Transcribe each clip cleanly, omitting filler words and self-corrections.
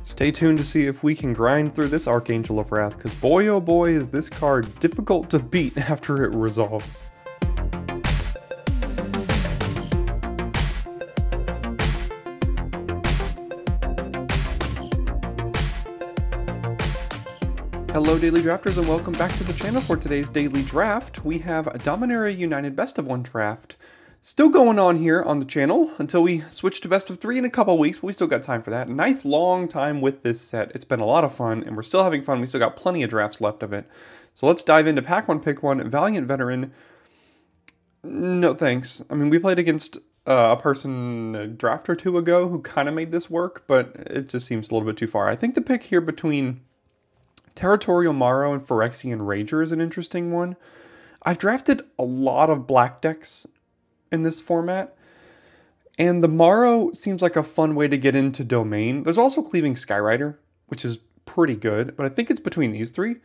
Stay tuned to see if we can grind through this Archangel of Wrath, because boy oh boy is this card difficult to beat after it resolves. Hello Daily Drafters and welcome back to the channel for today's Daily Draft. We have a Dominaria United Best of 1 draft still going on here on the channel until we switch to Best of 3 in a couple weeks, but we still got time for that. Nice long time with this set. It's been a lot of fun and we're still having fun. We still got plenty of drafts left of it. So let's dive into Pack 1, Pick 1, Valiant Veteran. No thanks. I mean, we played against a person a draft or two ago who kind of made this work, but it just seems a little bit too far. I think the pick here between Territorial Maro and Phyrexian Rager is an interesting one. I've drafted a lot of black decks in this format, and the Maro seems like a fun way to get into Domain. There's also Cleaving Skyrider, which is pretty good, but I think it's between these three.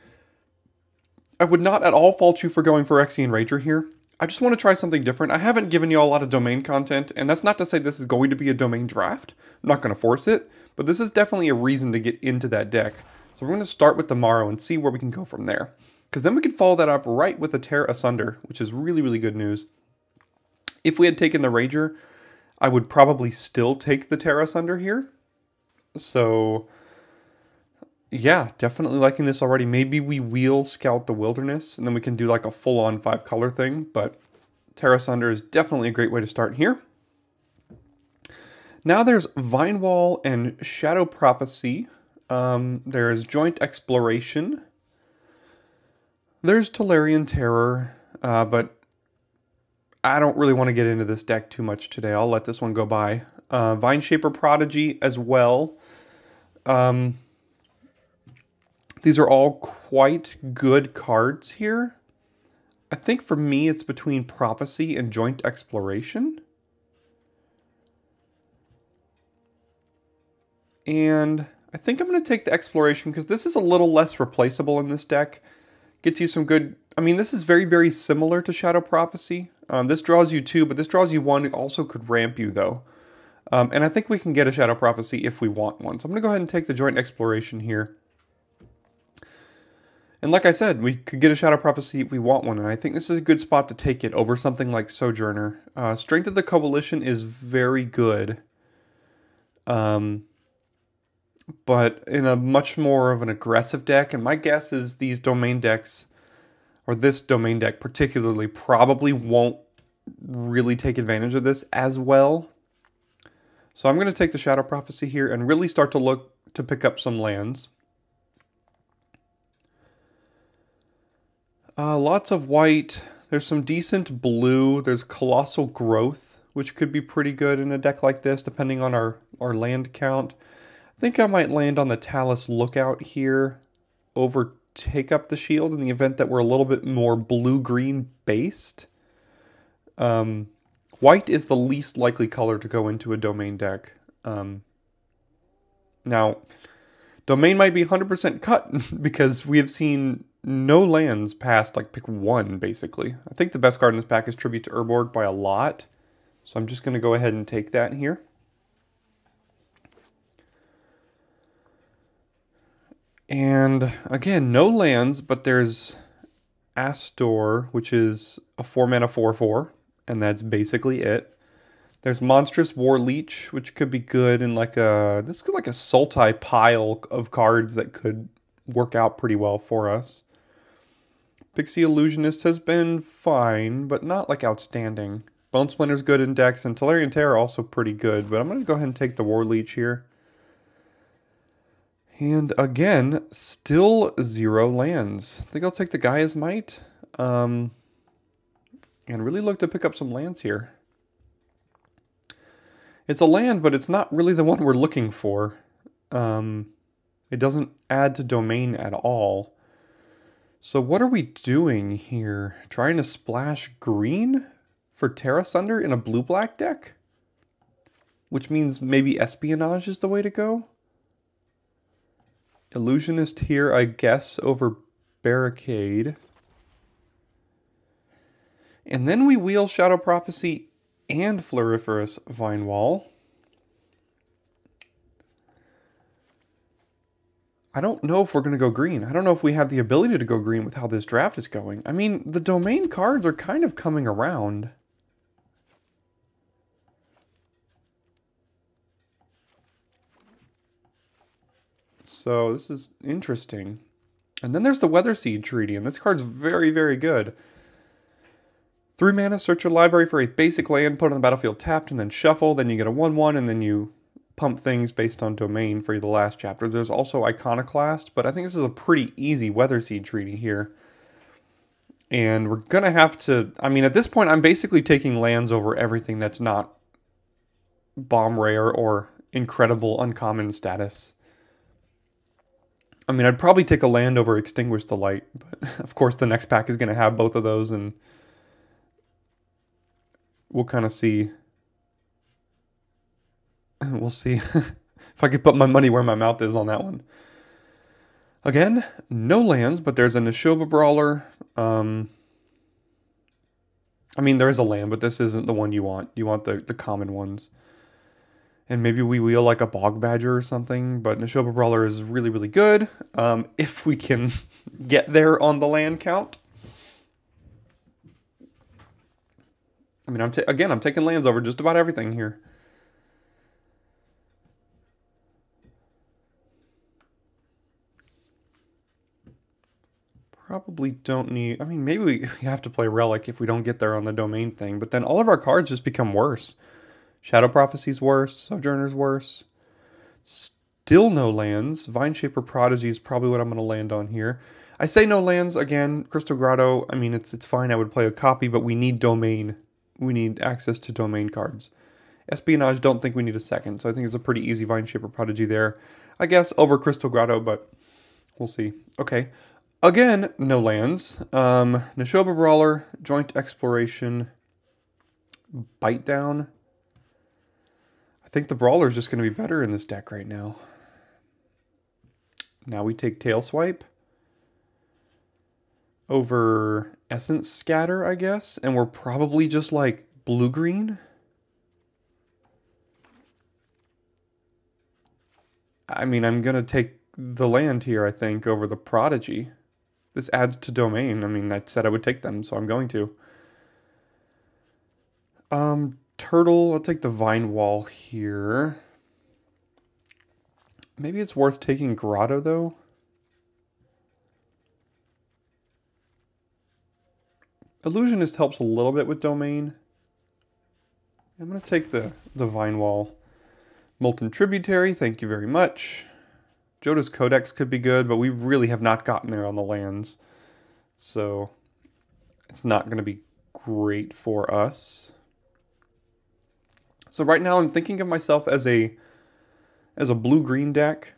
I would not at all fault you for going Phyrexian Rager here. I just want to try something different. I haven't given you a lot of Domain content, and that's not to say this is going to be a Domain draft. I'm not going to force it, but this is definitely a reason to get into that deck. So we're going to start with the Maro and see where we can go from there. Because then we could follow that up right with the Tear Asunder, which is really, really good news. If we had taken the Rager, I would probably still take the Tear Asunder here. So, yeah, definitely liking this already. Maybe we wheel Scout the Wilderness, and then we can do like a full-on 5-color thing. But Tear Asunder is definitely a great way to start here. Now there's Vinewall and Shadow Prophecy. There's Joint Exploration. There's Tolarian Terror, but I don't really want to get into this deck too much today. I'll let this one go by. Vineshaper Prodigy as well. These are all quite good cards here. I think for me it's between Prophecy and Joint Exploration. And I think I'm going to take the Exploration because this is a little less replaceable in this deck. Gets you some good... I mean, this is very, very similar to Shadow Prophecy. This draws you 2, but this draws you 1. It also could ramp you, though. And I think we can get a Shadow Prophecy if we want one. So I'm going to go ahead and take the Joint Exploration here. And like I said, we could get a Shadow Prophecy if we want one. And I think this is a good spot to take it over something like Sojourner. Strength of the Coalition is very good. But in a much more of an aggressive deck, and my guess is these Domain decks, or this Domain deck particularly, probably won't really take advantage of this as well. So I'm going to take the Shadow Prophecy here and really start to look to pick up some lands. Lots of white. There's some decent blue. There's Colossal Growth, which could be pretty good in a deck like this, depending on our land count. I think I might land on the Talus Lookout here over Take Up the Shield in the event that we're a little bit more blue-green based. White is the least likely color to go into a Domain deck. Now, Domain might be 100% cut because we have seen no lands past like pick 1, basically. I think the best card in this pack is Tribute to Urborg by a lot. So I'm just going to go ahead and take that here. And again, no lands, but there's Astor, which is a 4-mana 4/4, and that's basically it. There's Monstrous War Leech, which could be good in like this could like a Sultai pile of cards that could work out pretty well for us. Pixie Illusionist has been fine, but not like outstanding. Bone Splinter's good in decks, and Tolarian Terror also pretty good, but I'm going to go ahead and take the War Leech here. And again, still 0 lands. I think I'll take the Gaia's Might. And really look to pick up some lands here. It's a land, but it's not really the one we're looking for. It doesn't add to Domain at all. So what are we doing here? Trying to splash green for Tear Asunder in a blue-black deck? Which means maybe Espionage is the way to go? Illusionist here, I guess, over Barricade. And then we wheel Shadow Prophecy and Floriferous Vinewall. I don't know if we're going to go green. I don't know if we have the ability to go green with how this draft is going. I mean, the domain cards are kind of coming around. So this is interesting. And then there's the Weather Seed Treaty, and this card's very, very good. 3 mana, search your library for a basic land, put it on the battlefield tapped, and then shuffle. Then you get a 1/1, and then you pump things based on domain for the last chapter. There's also Iconoclast, but I think this is a pretty easy Weather Seed Treaty here. And we're going to have to... I mean, at this point, I'm basically taking lands over everything that's not bomb rare or incredible uncommon status. I mean, I'd probably take a land over Extinguish the Light, but of course the next pack is going to have both of those, and we'll kind of see. We'll see if I could put my money where my mouth is on that one. Again, no lands, but there's a Neshoba Brawler. I mean, there is a land, but this isn't the one you want. You want the common ones. And maybe we wheel like a Bog Badger or something, but Neshoba Brawler is really, really good. If we can get there on the land count. I mean, I'm taking lands over just about everything here. Probably don't need... I mean, maybe we have to play Relic if we don't get there on the domain thing, but then all of our cards just become worse. Shadow Prophecy's worse. Sojourner's worse. Still no lands. Vineshaper Prodigy is probably what I'm going to land on here. I say no lands, again, Crystal Grotto, I mean, it's fine, I would play a copy, but we need domain. We need access to domain cards. Espionage, don't think we need a second, so I think it's a pretty easy Vineshaper Prodigy there. I guess over Crystal Grotto, but we'll see. Okay. Again, no lands. Neshoba Brawler, Joint Exploration, Bite Down. I think the Brawler is just going to be better in this deck right now. Now we take Tail Swipe over Essence Scatter, I guess, and we're probably just like blue-green. I mean, I'm going to take the land here, I think, over the Prodigy. This adds to domain. I mean, I said I would take them, so I'm going to. Turtle, I'll take the Vine Wall here. Maybe it's worth taking Grotto, though. Illusionist helps a little bit with domain. I'm going to take the Vine Wall. Molten Tributary, thank you very much. Joda's Codex could be good, but we really have not gotten there on the lands. So it's not going to be great for us. So right now I'm thinking of myself as a blue-green deck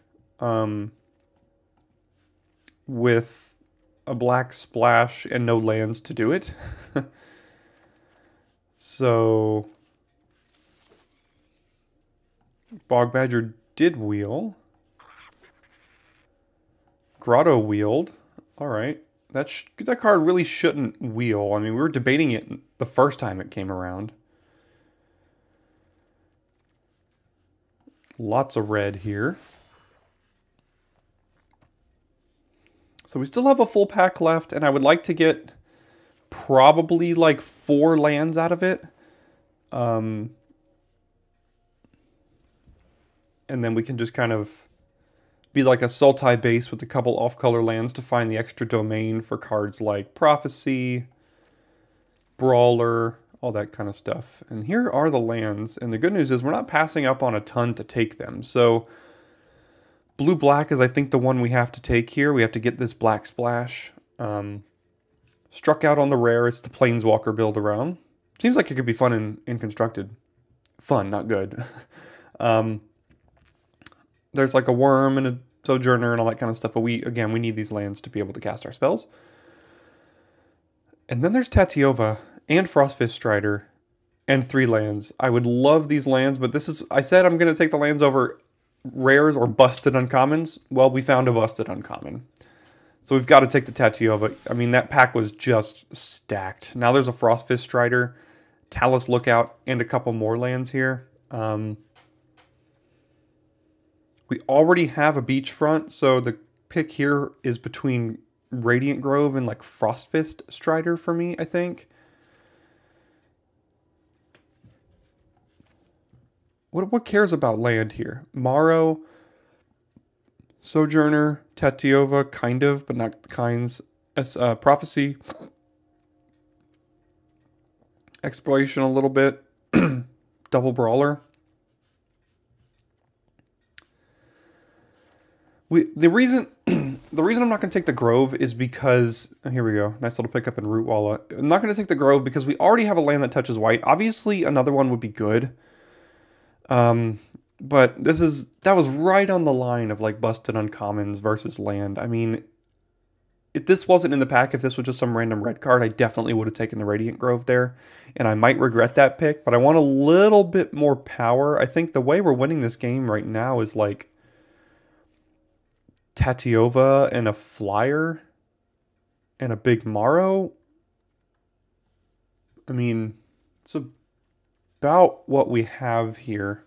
with a black splash and no lands to do it. So Bog Badger did wheel. Grotto wheeled. Alright. That card really shouldn't wheel. I mean, we were debating it the first time it came around. Lots of red here. So we still have a full pack left, and I would like to get probably like 4 lands out of it. And then we can just kind of be like a Sultai base with a couple off-color lands to find the extra domain for cards like Prophecy, Brawler, all that kind of stuff. And here are the lands, and the good news is we're not passing up on a ton to take them. So blue-black is, I think, the one we have to take here. We have to get this black splash. Struck out on the rare. It's the Planeswalker build around. Seems like it could be fun in Constructed. Fun, not good. There's like a worm and a Sojourner and all that kind of stuff, but we need these lands to be able to cast our spells. And then there's Tatyova and Frostfist Strider and 3 lands. I would love these lands, but this is... I said I'm going to take the lands over rares or busted uncommons. Well, we found a busted uncommon. So we've got to take the Tatyova. I mean, that pack was just stacked. Now there's a Frostfist Strider, Talus Lookout, and a couple more lands here. We already have a beachfront, so the pick here is between Radiant Grove and like Frostfist Strider for me, I think. What cares about land here? Morrow, Sojourner, Tatiova, kind of, but not the kinds. Prophecy, Exploration a little bit, Double Brawler. The reason I'm not going to take the Grove is because, here we go, nice little pickup in Root Walla. I'm not going to take the Grove because we already have a land that touches white. Obviously, another one would be good. But that was right on the line of like busted uncommons versus land. I mean, if this wasn't in the pack, if this was just some random red card, I definitely would have taken the Radiant Grove there. And I might regret that pick, but I want a little bit more power. I think the way we're winning this game right now is like Tatiova and a Flyer and a big Morrow. I mean, it's about what we have here.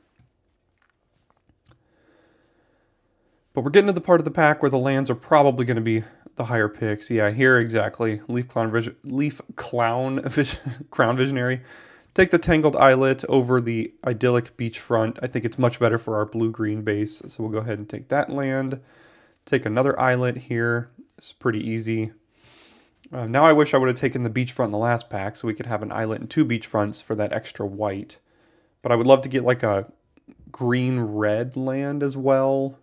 But we're getting to the part of the pack where the lands are probably going to be the higher picks. Yeah, here exactly. Crown Visionary. Take the Tangled Islet over the Idyllic Beachfront. I think it's much better for our blue-green base. So we'll go ahead and take that land. Take another islet here. It's pretty easy. Now I wish I would have taken the beachfront in the last pack so we could have an islet and two beachfronts for that extra white. But I would love to get like a green-red land as well.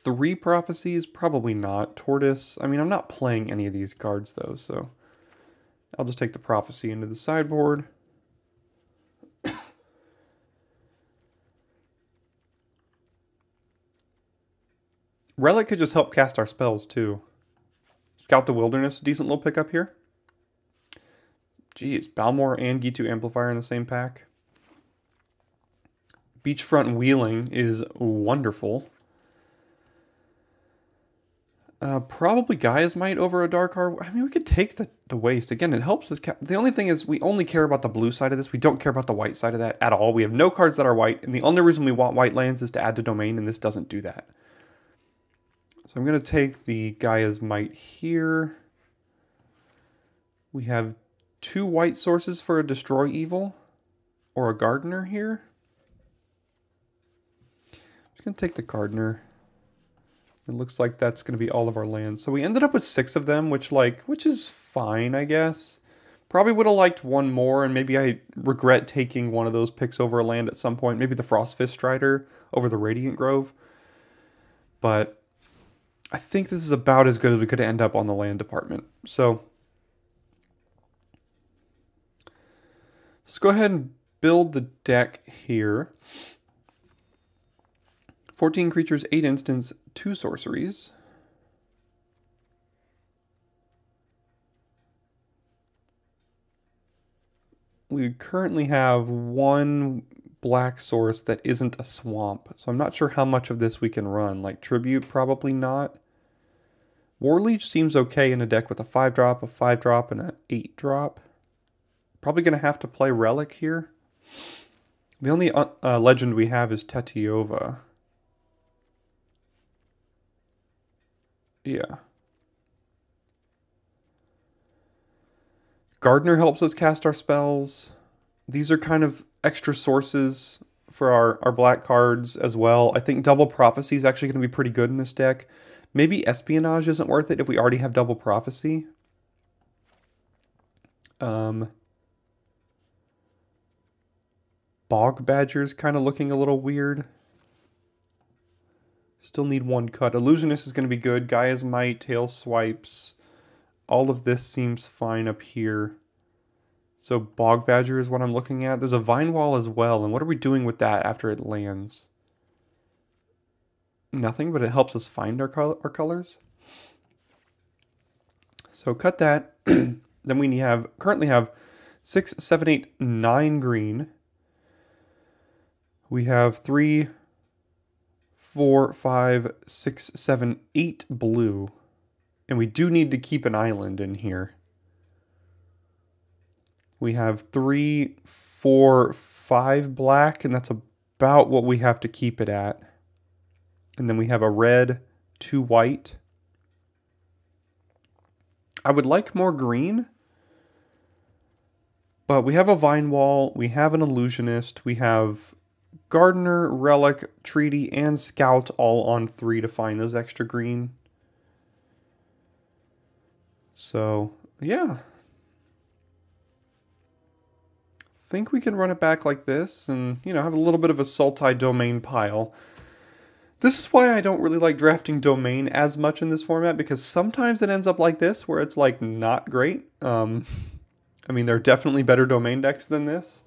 3 prophecies, probably not. Tortoise, I mean, I'm not playing any of these cards though, so I'll just take the prophecy into the sideboard. Relic could just help cast our spells too. Scout the Wilderness, decent little pickup here. Jeez, Balmor and Gitu Amplifier in the same pack. Beachfront Wheeling is wonderful. Probably Gaia's Might over a Dark Heart. I mean, we could take the Waste. Again, it helps us. The only thing is we only care about the blue side of this. We don't care about the white side of that at all. We have no cards that are white, and the only reason we want white lands is to add to Domain, and this doesn't do that. So I'm going to take the Gaia's Might here. We have 2 white sources for a Destroy Evil or a Gardener here. I'm just going to take the Gardener. It looks like that's going to be all of our lands. So we ended up with 6 of them, which is fine, I guess. Probably would have liked one more, and maybe I regret taking one of those picks over a land at some point. Maybe the Frostfist Strider over the Radiant Grove. But I think this is about as good as we could end up on the land department. So let's go ahead and build the deck here. 14 creatures, 8 instants, 2 sorceries. We currently have 1 black source that isn't a swamp, so I'm not sure how much of this we can run. Like Tribute, probably not. Warleech seems okay in a deck with a 5-drop, a 5-drop, and an 8-drop. Probably going to have to play Relic here. The only legend we have is Tatiova. Yeah. Gardener helps us cast our spells. These are kind of extra sources for our black cards as well. I think Double Prophecy is actually going to be pretty good in this deck. Maybe Espionage isn't worth it if we already have Double Prophecy. Bog Badger's kind of looking a little weird. Still need 1 cut. Illusionist is going to be good. Gaia's Might, Tail Swipes. All of this seems fine up here. So Bog Badger is what I'm looking at. There's a Vine Wall as well. And what are we doing with that after it lands? Nothing, but it helps us find our colors. So cut that. Then we currently have 6, 7, 8, 9 green. We have 3, 4, 5, 6, 7, 8 blue. And we do need to keep an island in here. We have 3, 4, 5 black, and that's about what we have to keep it at. And then we have a red, 2 white. I would like more green. But we have a Vine Wall, we have an Illusionist, we have Gardener, Relic, Treaty, and Scout all on 3 to find those extra green. So, yeah. Think we can run it back like this and, you know, have a little bit of a Sultai Domain pile. This is why I don't really like drafting Domain as much in this format, because sometimes it ends up like this, where it's, like, not great. I mean, there are definitely better Domain decks than this.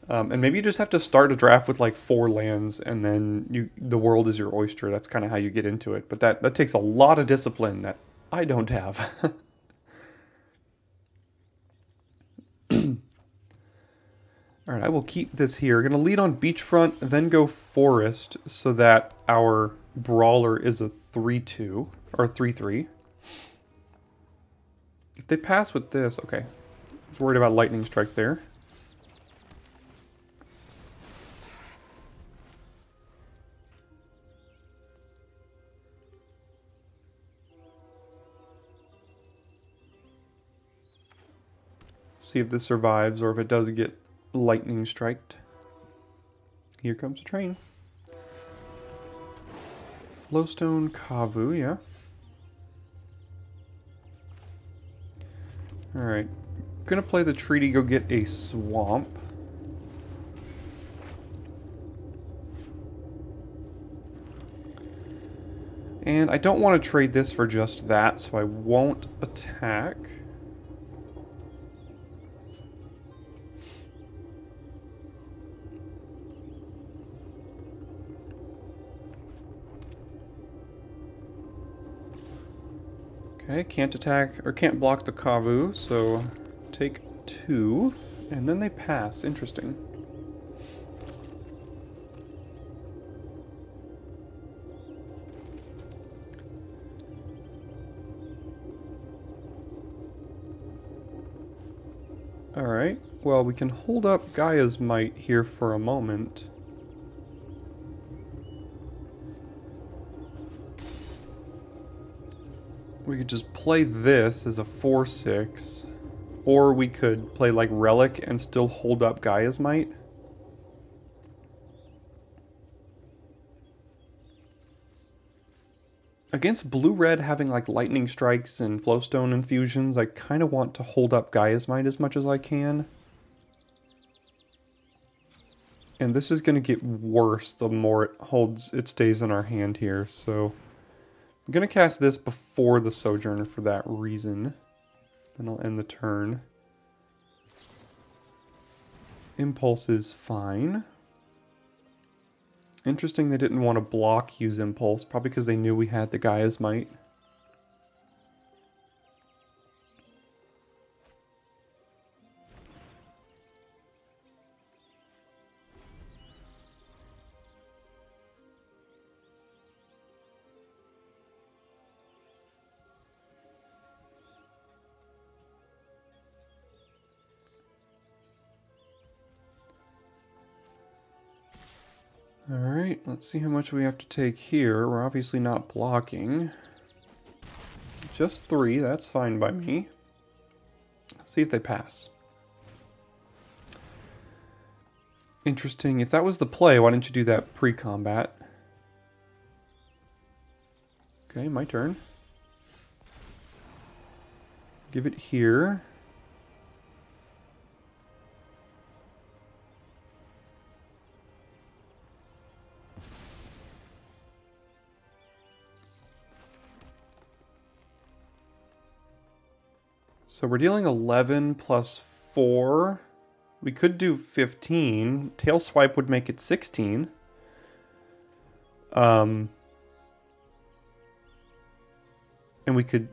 And maybe you just have to start a draft with, like, 4 lands, and then the world is your oyster. That's kind of how you get into it. But that takes a lot of discipline that I don't have. Alright, I will keep this here. Going to lead on Beachfront, then go Forest, so that our Brawler is a 3-2, or 3-3. If they pass with this, okay. I was worried about Lightning Strike there. See if this survives, or if it does get lightning striked. Here comes a train. Flowstone Kavu, yeah. Alright. Gonna play the treaty, go get a swamp. And I don't want to trade this for just that, so I won't attack. Okay, can't attack, or can't block the Kavu, so take 2, and then they pass. Interesting. Alright, well, we can hold up Gaia's Might here for a moment. We could just play this as a 4-6, or we could play like Relic and still hold up Gaia's Might. Against blue-red having like Lightning Strikes and Flowstone Infusions, I kind of want to hold up Gaia's Might as much as I can. And this is going to get worse the more it stays in our hand here, so I'm going to cast this before the Sojourner for that reason. Then I'll end the turn. Impulse is fine. Interesting they didn't want to block use Impulse, probably because they knew we had the Gaia's Might. Alright, let's see how much we have to take here. We're obviously not blocking. Just 3, that's fine by me. Let's see if they pass. Interesting. If that was the play, why didn't you do that pre-combat? Okay, my turn. Give it here. So we're dealing 11 plus 4. We could do 15. Tail Swipe would make it 16. And we could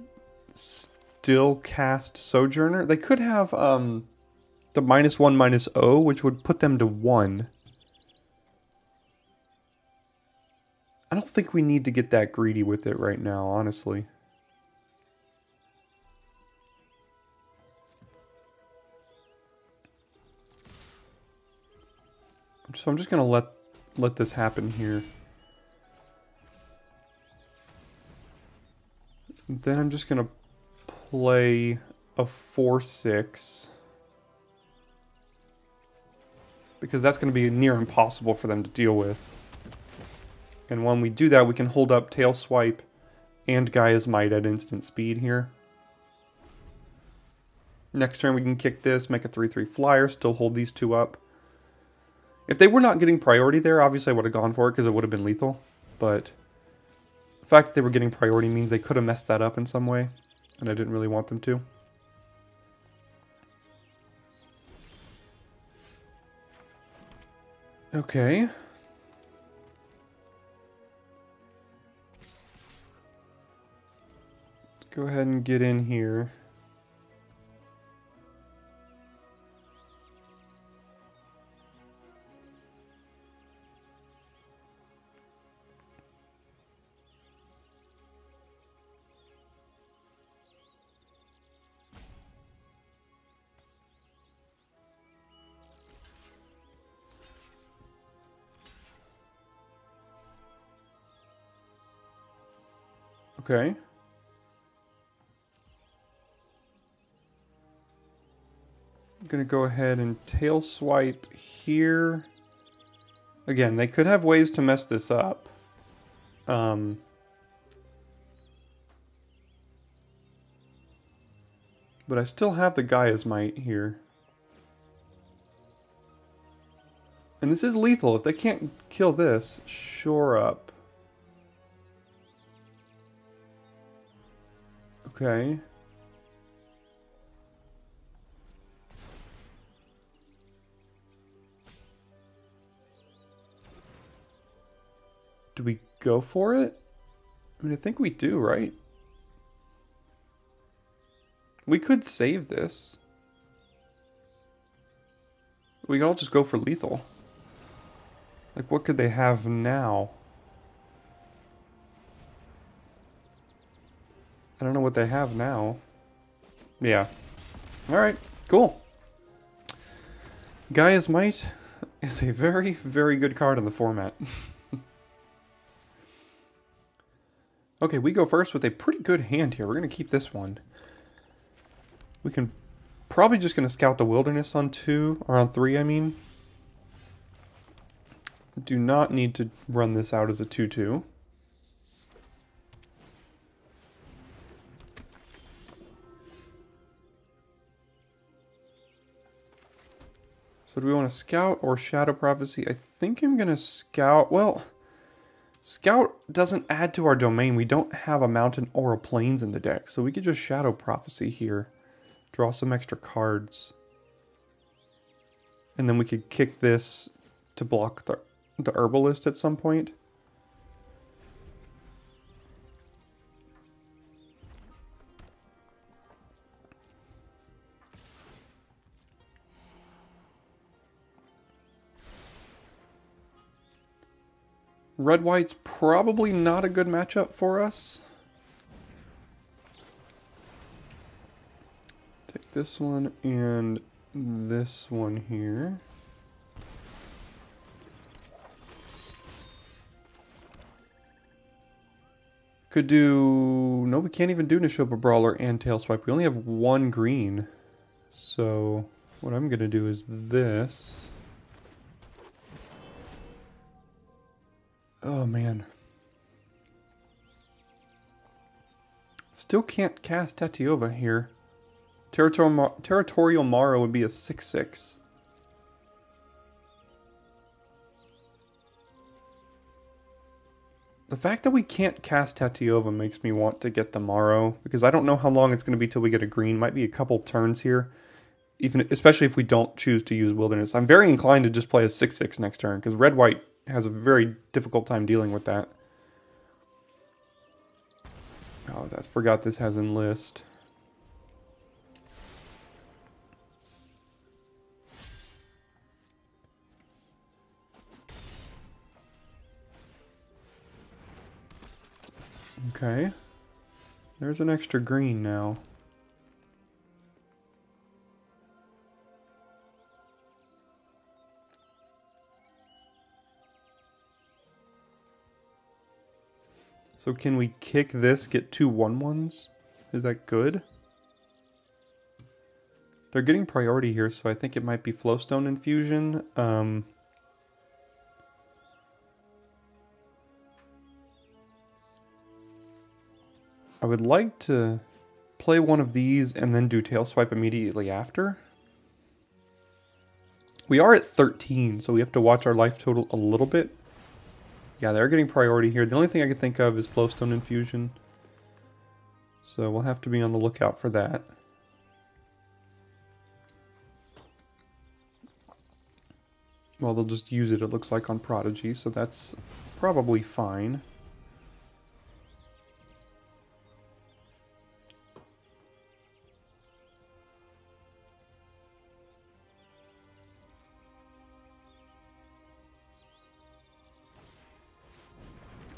still cast Sojourner. They could have the -1/-0, which would put them to 1. I don't think we need to get that greedy with it right now, honestly. So I'm just gonna let this happen here. Then I'm just going to play a 4/6. Because that's going to be near impossible for them to deal with. And when we do that, we can hold up Tail Swipe and Gaia's Might at instant speed here. Next turn we can kick this, make a 3/3 flyer, still hold these two up. If they were not getting priority there, obviously I would have gone for it because it would have been lethal. But the fact that they were getting priority means they could have messed that up in some way. And I didn't really want them to. Okay. Let's go ahead and get in here. Okay. I'm going to go ahead and Tail Swipe here. Again, they could have ways to mess this up. But I still have the Gaia's Might here. And this is lethal. If they can't kill this, shore up. Okay. Do we go for it? I mean, I think we do, right? We could save this. We could all just go for lethal. Like, what could they have now? I don't know what they have now. Yeah. Alright, cool. Gaia's Might is a very, very good card in the format. Okay, we go first with a pretty good hand here. We're going to keep this one. We can probably just going to scout the wilderness on 2, or on 3, I mean. Do not need to run this out as a 2/2. So do we want to scout or Shadow Prophecy? I think I'm going to scout. Well, scout doesn't add to our domain. We don't have a mountain or a plains in the deck. So we could just Shadow Prophecy here. Draw some extra cards. And then we could kick this to block the Herbalist at some point. Red-white's probably not a good matchup for us. Take this one and this one here. Could do... No, we can't even do Nishoba Brawler and Tail Swipe. We only have one green. So what I'm going to do is this. Oh, man. Still can't cast Tetiova here. Territorial Mara would be a 6/6. The fact that we can't cast Tetiova makes me want to get the Morrow, because I don't know how long it's going to be till we get a green. Might be a couple turns here, especially if we don't choose to use Wilderness. I'm very inclined to just play a 6/6 next turn, because Red-White has a very difficult time dealing with that. Oh, I forgot this has Enlist. Okay. There's an extra green now. So can we kick this, get 2 1/1s? Is that good? They're getting priority here, so I think it might be Flowstone Infusion. I would like to play one of these and then do Tail Swipe immediately after. We are at 13, so we have to watch our life total a little bit. Yeah, they're getting priority here. The only thing I can think of is Flowstone Infusion. So we'll have to be on the lookout for that. Well, they'll just use it, it looks like, on Prodigy, so that's probably fine.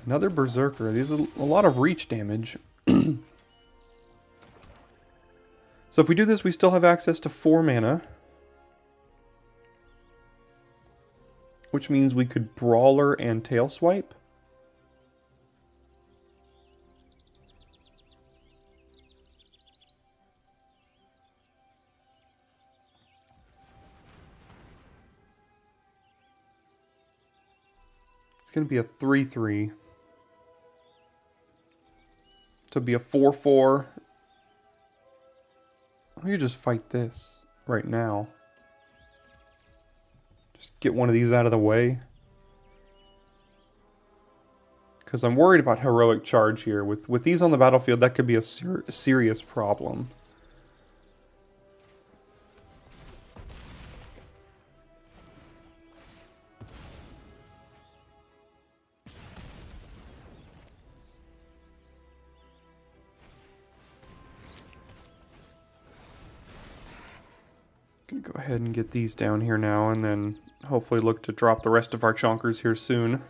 Another Berserker. These are a lot of reach damage. So if we do this, we still have access to 4 mana. Which means we could Brawler and Tail Swipe. It's going to be a 3/3. So it'd be a 4/4. We could just fight this right now. Just get one of these out of the way. Because I'm worried about Heroic Charge here. With these on the battlefield, that could be a serious problem. Gonna go ahead and get these down here now, and then hopefully look to drop the rest of our chonkers here soon.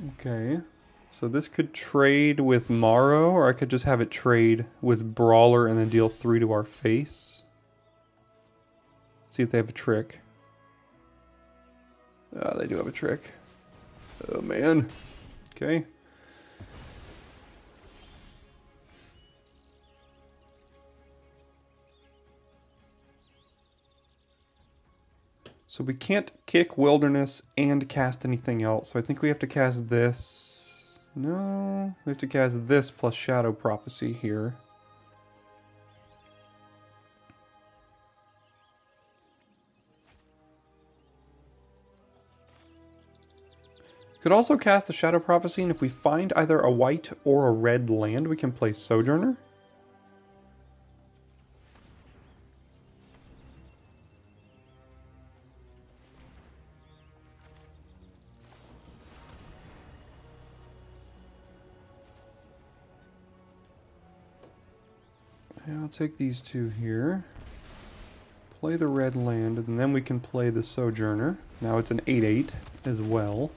Okay, so this could trade with Morrow, or I could just have it trade with Brawler and then deal 3 to our face. See if they have a trick. They do have a trick. Oh man. Okay. So we can't kick Wilderness and cast anything else. So I think we have to cast this. No, we have to cast this plus Shadow Prophecy here. Could also cast the Shadow Prophecy, and if we find either a white or a red land, we can play Sojourner. I'll take these 2 here. Play the red land, and then we can play the Sojourner. Now it's an 8/8 as well.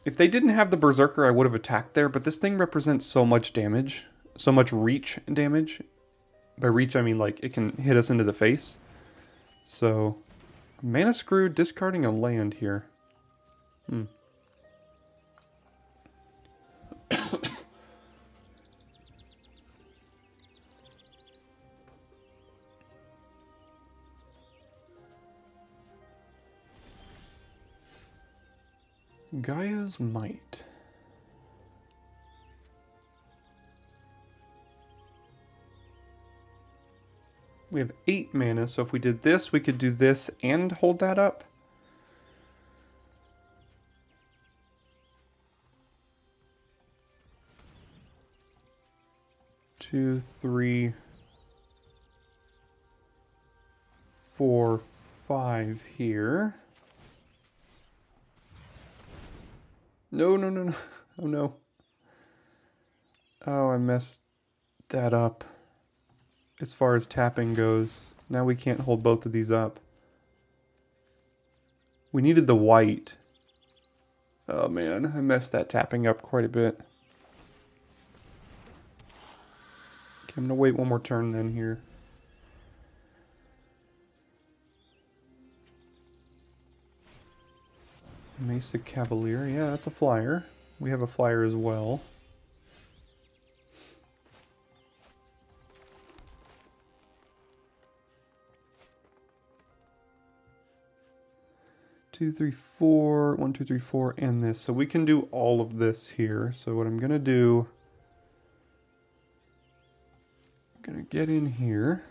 If they didn't have the Berserker, I would have attacked there, but this thing represents so much damage. So much reach damage. By reach, I mean, like, it can hit us into the face. So, Mana Screw, discarding a land here. Gaia's Might. We have 8 mana, so if we did this, we could do this and hold that up. Two, 3, 4, 5 here. No, no, no, no. Oh, no. Oh, I messed that up. As far as tapping goes. Now we can't hold both of these up. We needed the white. Oh, man. I messed that tapping up quite a bit. Okay, I'm going to wait one more turn then here. Mesa Cavalier. Yeah, that's a flyer. We have a flyer as well. Two, three, four. 1, 2, 3, 4, and this. So we can do all of this here. So what I'm gonna do, I'm gonna get in here.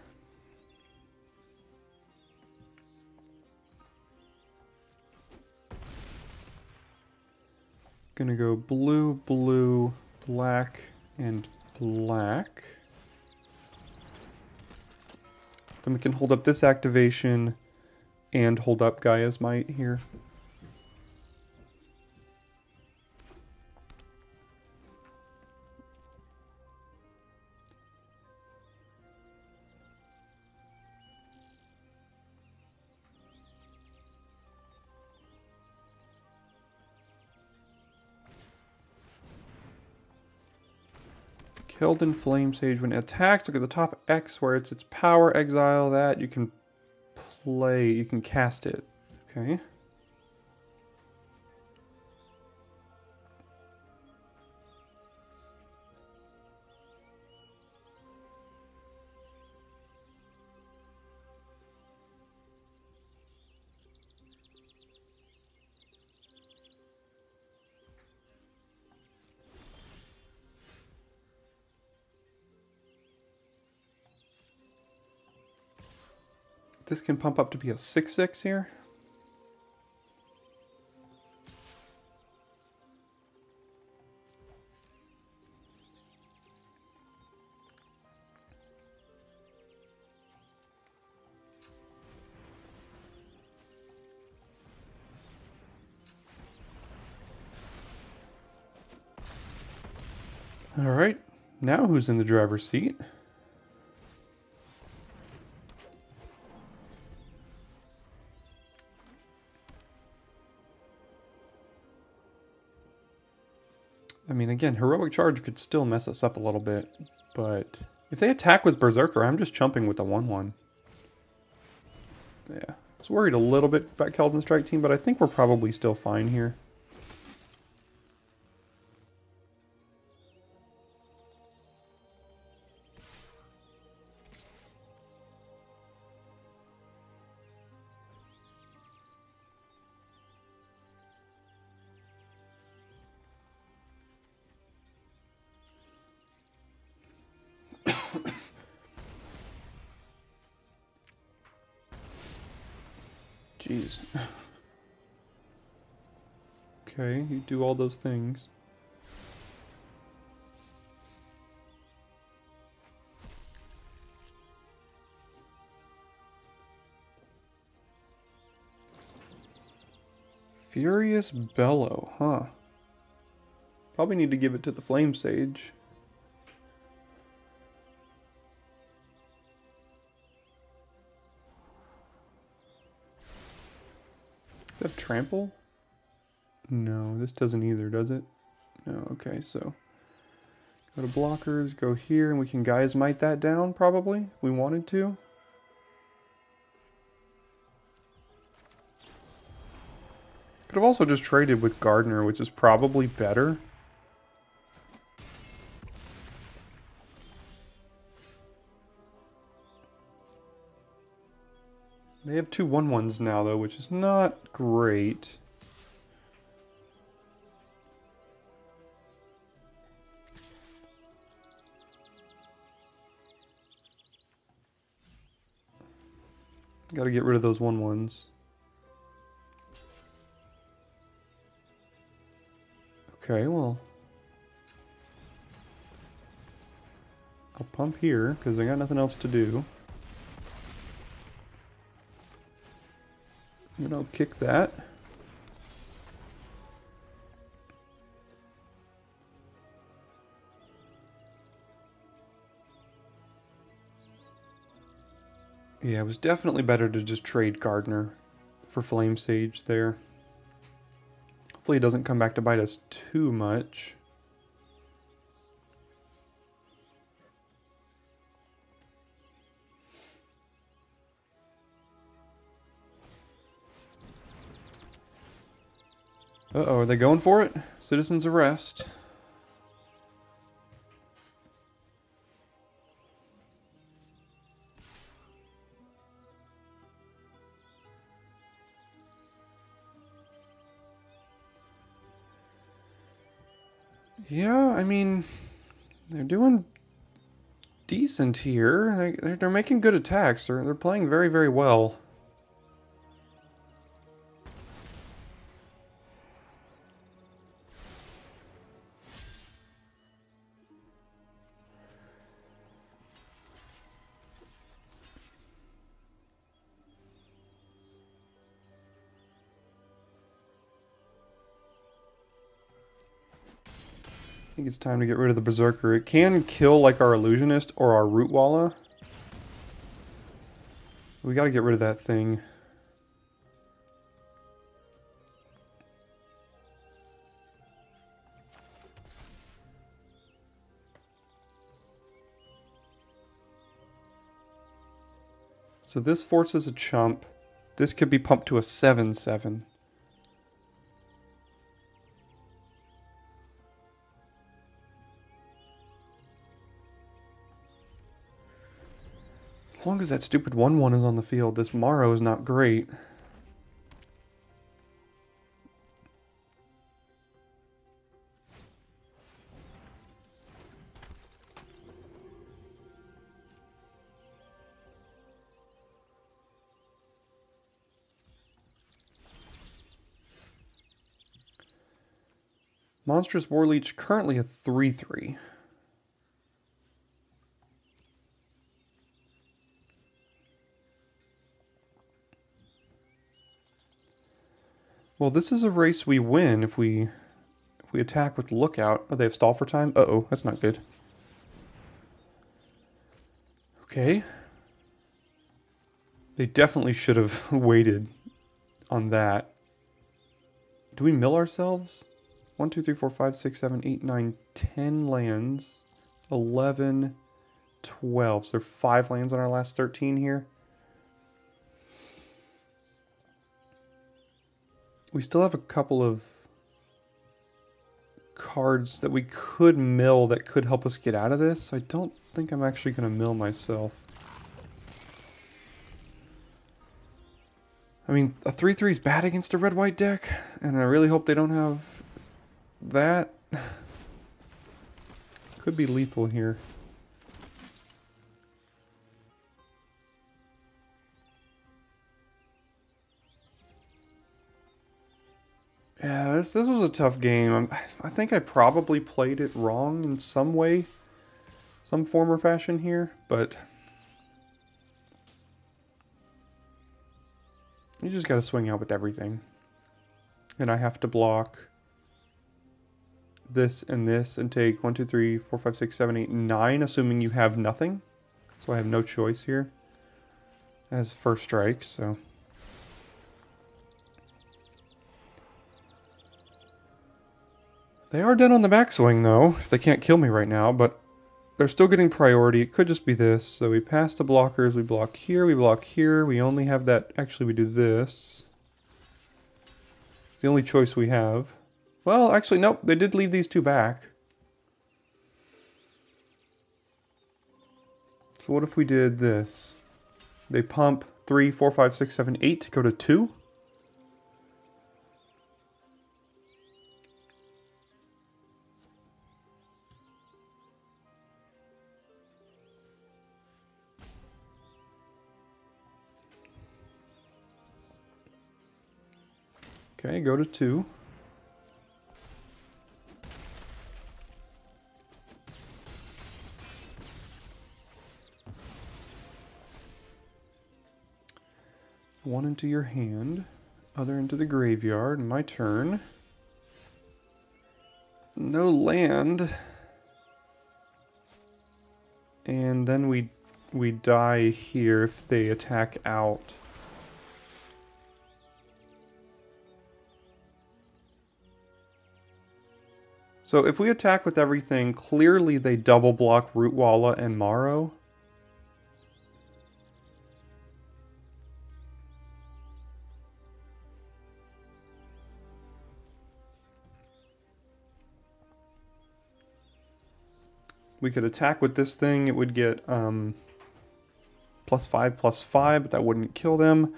Gonna go blue, blue, black, and black. Then we can hold up this activation and hold up Gaia's Might here. Killed in Flame Sage. When it attacks, look at the top X where it's its power, exile that. You can play, you can cast it. Okay. This can pump up to be a 6/6 here. All right, now who's in the driver's seat? I mean, again, Heroic Charge could still mess us up a little bit, but if they attack with Berserker, I'm just chumping with the 1/1. Yeah, I was worried a little bit about Keldon Strike Team, but I think we're probably still fine here. Jeez. Okay, you do all those things. Furious Bellow, huh? Probably need to give it to the Flame Sage. Does that have Trample? No, this doesn't either, does it? No, okay, so go to blockers, go here, and we can Gaia's Might that down, probably, if we wanted to. Could have also just traded with Gardener, which is probably better. They have 2 1/1s now, though, which is not great. Got to get rid of those 1/1s. Okay, well, I'll pump here because I got nothing else to do. Then I'll kick that. Yeah, it was definitely better to just trade Gardener for Flame Sage there. Hopefully it doesn't come back to bite us too much. Uh-oh, are they going for it? Citizen's arrest. Yeah, I mean, they're doing decent here. They're making good attacks. They're playing very, very well. I think it's time to get rid of the Berserker. It can kill like our Illusionist or our Root Walla. We gotta get rid of that thing. So this forces a chump. This could be pumped to a 7/7. As long as that stupid 1/1 is on the field, this Morrow is not great. Monstrous Warleech currently a 3/3. Well, this is a race we win if we attack with Lookout. Oh, they have stall for time? Uh-oh, that's not good. Okay. They definitely should have waited on that. Do we mill ourselves? 1, 2, 3, 4, 5, 6, 7, 8, 9, 10 lands. 11, 12. So there are 5 lands on our last 13 here. We still have a couple of cards that we could mill that could help us get out of this. I don't think I'm actually going to mill myself. I mean, a 3/3 is bad against a red-white deck, and I really hope they don't have that. Could be lethal here. Yeah, this was a tough game. I think I probably played it wrong in some way, some form or fashion here, but you just gotta swing out with everything. And I have to block this and take 1, 2, 3, 4, 5, 6, 7, 8, 9, assuming you have nothing. So I have no choice here as first strike, so. They are dead on the backswing, though, if they can't kill me right now, but they're still getting priority. It could just be this. So we pass the blockers, we block here, we block here. We only have that. Actually, we do this. It's the only choice we have. Well, actually, nope. They did leave these 2 back. So what if we did this? They pump 3, 4, 5, 6, 7, 8 to go to 2. Okay, go to 2. One into your hand, other into the graveyard. My turn. No land. And then we die here if they attack out. So if we attack with everything, clearly they double block Root Walla and Morrow. We could attack with this thing. It would get +5/+5, but that wouldn't kill them.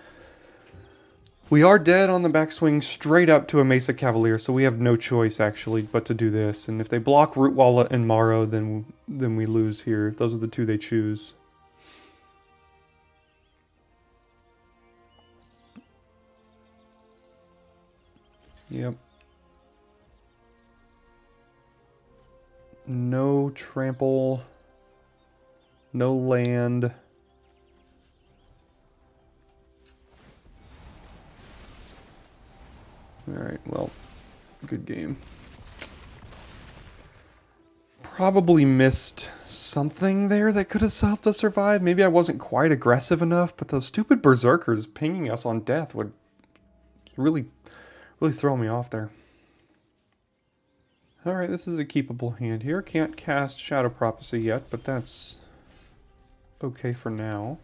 We are dead on the backswing straight up to a Mesa Cavalier, so we have no choice actually but to do this. And if they block Root Wallet and Morrow, then we lose here. Those are the two they choose. Yep. No trample. No land. Alright, well, good game. Probably missed something there that could have helped us survive. Maybe I wasn't quite aggressive enough, but those stupid berserkers pinging us on death would really throw me off there. Alright, this is a keepable hand here. Can't cast Shadow Prophecy yet, but that's okay for now.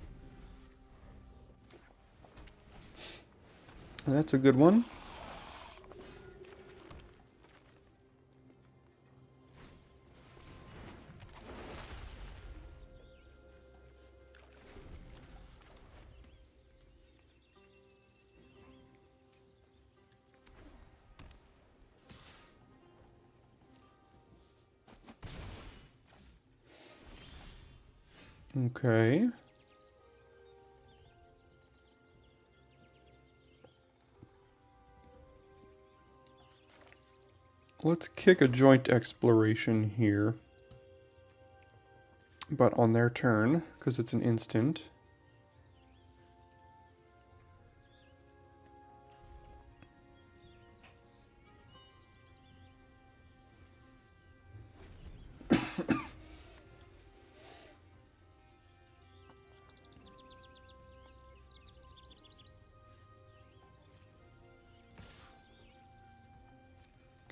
That's a good one. Okay. Let's kick a joint exploration here. But on their turn, because it's an instant.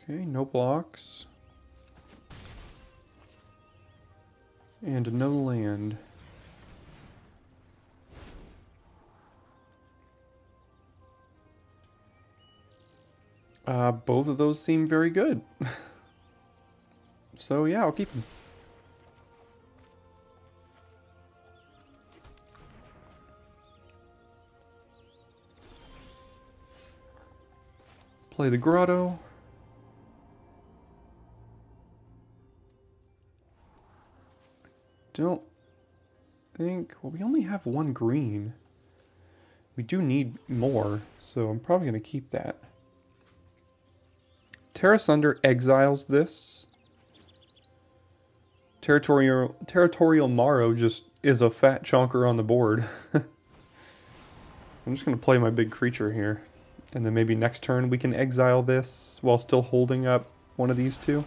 Okay, no blocks. And no land. Both of those seem very good. So yeah, I'll keep them. Play the Grotto. Don't think... Well, we only have one green. We do need more, so I'm probably going to keep that. Terra Sunder exiles this. Territorial Morrow just is a fat chonker on the board. I'm just going to play my big creature here. And then maybe next turn we can exile this while still holding up one of these two.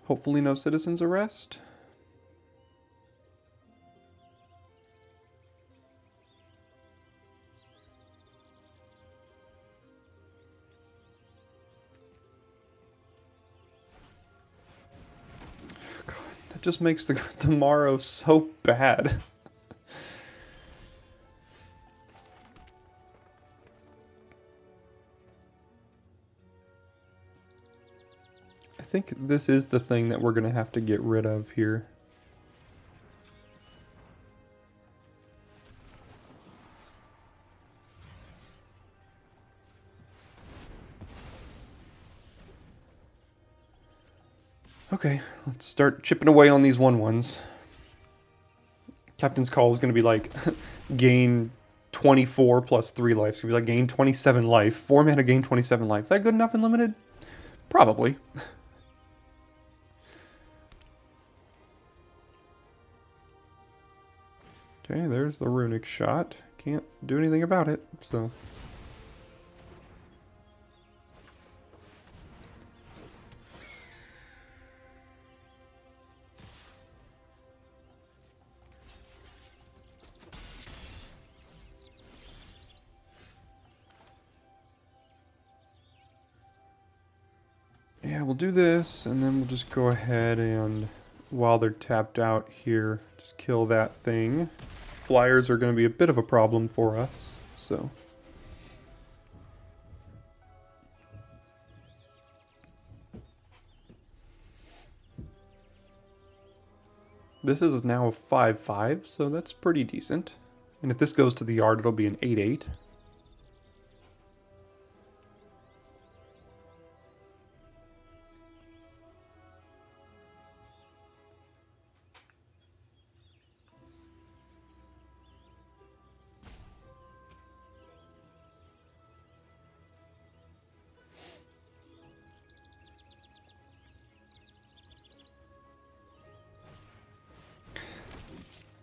Hopefully no citizen's arrest. God, that just makes the Morrow so bad. I think this is the thing that we're going to have to get rid of here. Okay, let's start chipping away on these 1/1s. Captain's Call is going to be like gain 24 plus 3 life. It's going to be like gain 27 life. 4 mana gain 27 life. Is that good enough in Limited? Probably. Okay, there's the runic shot. Can't do anything about it, so... Yeah, we'll do this, and then we'll just go ahead and, while they're tapped out here, just kill that thing. Flyers are going to be a bit of a problem for us, so... This is now a 5-5, so that's pretty decent. And if this goes to the yard, it'll be an 8-8.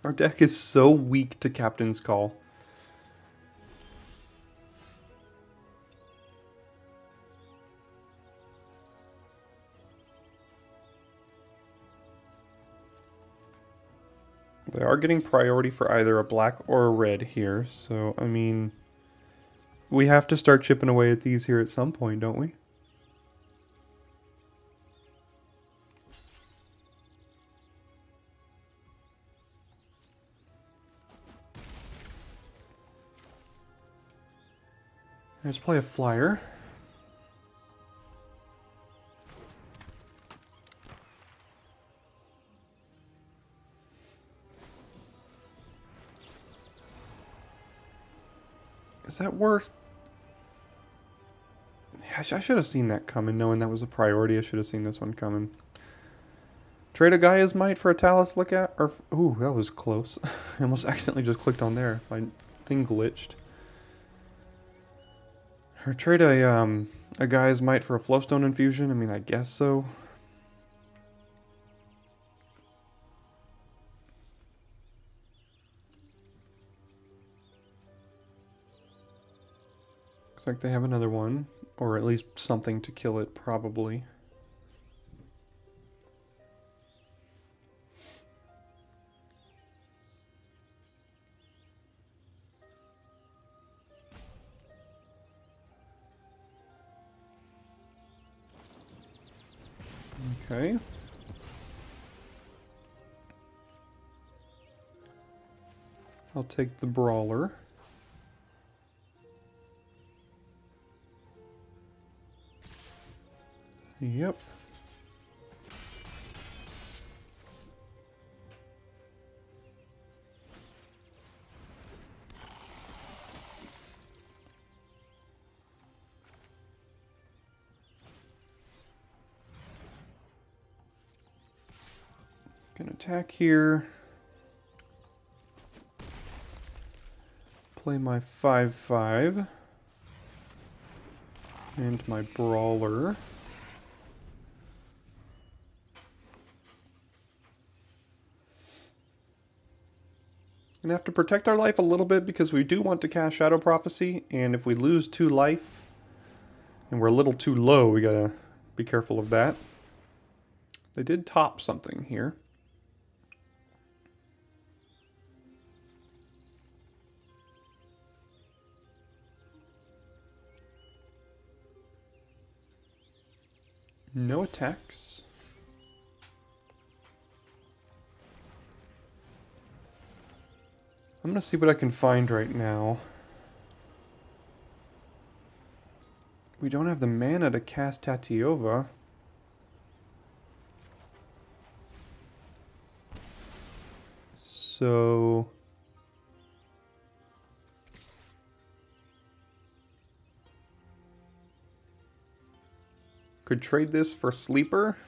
Our deck is so weak to Captain's Call. They are getting priority for either a black or a red here, so, I mean, we have to start chipping away at these here at some point, don't we? Let's play a flyer. Is that worth... Yeah, I should have seen that coming, knowing that was a priority. I should have seen this one coming. Trade a Gaia's Might for a Talus look at? Or, ooh, that was close. I almost accidentally just clicked on there. My thing glitched. Or trade a Gaia's Might for a Flowstone Infusion? I mean, I guess so. Looks like they have another one. Or at least something to kill it, probably. Okay. I'll take the Brawler. Yep. Gonna attack here. Play my 5-5. And my Brawler. Gonna have to protect our life a little bit because we do want to cast Shadow Prophecy, and if we lose 2 life and we're a little too low, we gotta be careful of that. They did top something here. No attacks. I'm gonna see what I can find right now. We don't have the mana to cast Tatiova. So... could trade this for Sleeper.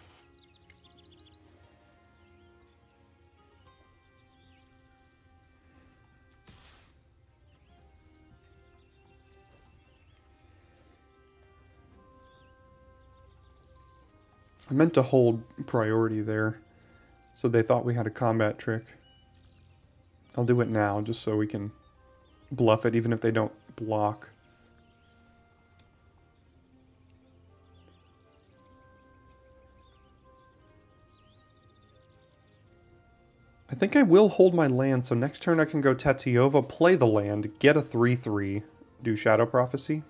I meant to hold priority there, so they thought we had a combat trick. I'll do it now, just so we can bluff it, even if they don't block. I think I will hold my land, so next turn I can go Tatiova, play the land, get a 3-3, do Shadow Prophecy.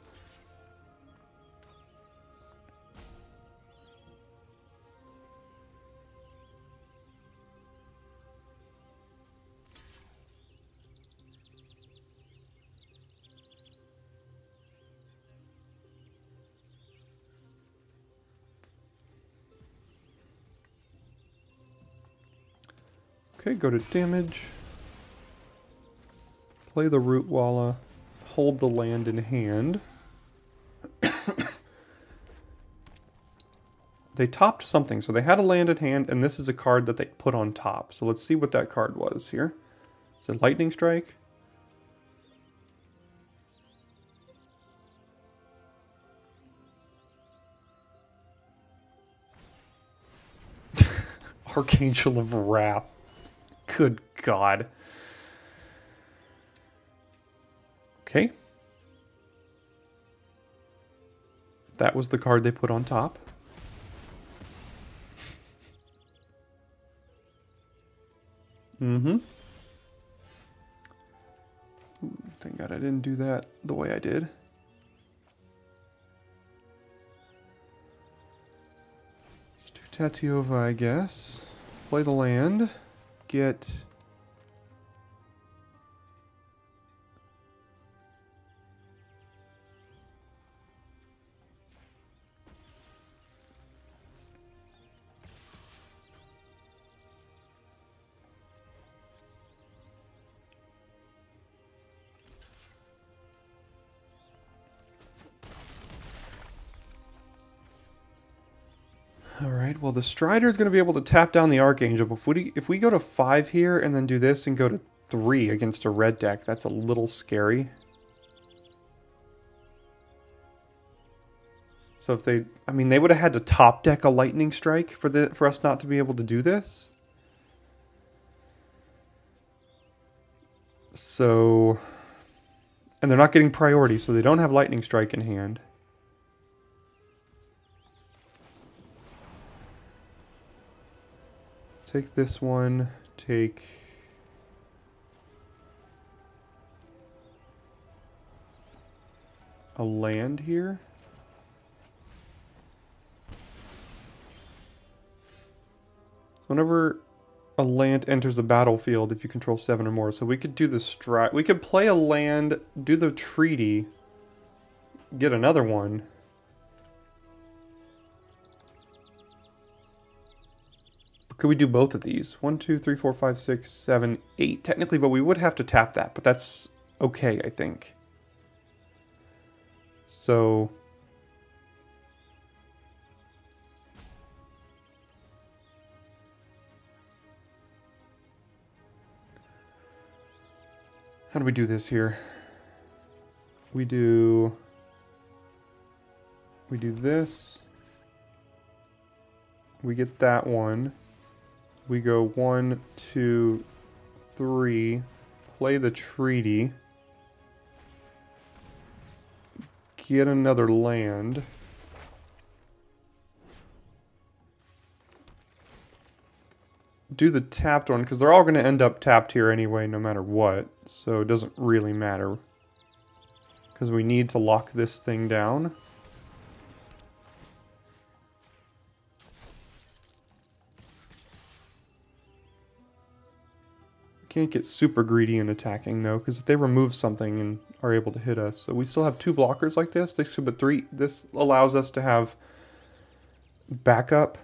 Okay, go to damage. Play the Root Walla. Hold the land in hand. They topped something, so they had a land in hand, and this is a card that they put on top. So let's see what that card was here. Is it Lightning Strike? Archangel of Wrath. Good God. Okay. That was the card they put on top. Thank God I didn't do that the way I did. Let's do Tatiova, I guess. Play the land. Get... Alright, well the Strider is going to be able to tap down the Archangel, but if we go to 5 here and then do this and go to 3 against a red deck, that's a little scary. So if they, I mean, they would have had to top deck a Lightning Strike for us not to be able to do this. So, and they're not getting priority, so they don't have Lightning Strike in hand. Take this one, take... a land here. Whenever a land enters the battlefield, if you control 7 or more, so we could do the we could play a land, do the treaty, get another one. Could we do both of these? 1, 2, 3, 4, 5, 6, 7, 8. Technically, but we would have to tap that, but that's okay, I think. So... how do we do this here? We do this. We get that one. We go 1, 2, 3, play the treaty, get another land, do the tapped one, because they're all going to end up tapped here anyway, no matter what, so it doesn't really matter, because we need to lock this thing down. Can't get super greedy in attacking though, because if they remove something and are able to hit us, so we still have 2 blockers like this. They should, but 3. This allows us to have backup.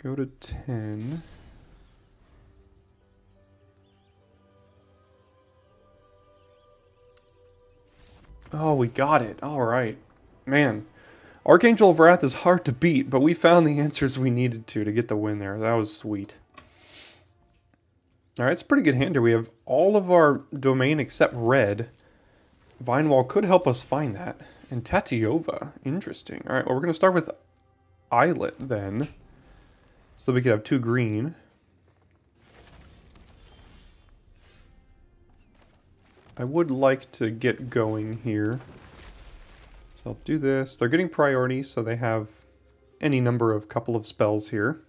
Go to 10. Oh, we got it. Alright. Man. Archangel of Wrath is hard to beat, but we found the answers we needed to get the win there. That was sweet. Alright, it's a pretty good hand here. We have all of our domain except red. Vinewall could help us find that. And Tatiova. Interesting. Alright, well we're going to start with Islet then. So we could have 2 green. I would like to get going here. So I'll do this. They're getting priority, so they have any number of couple of spells here.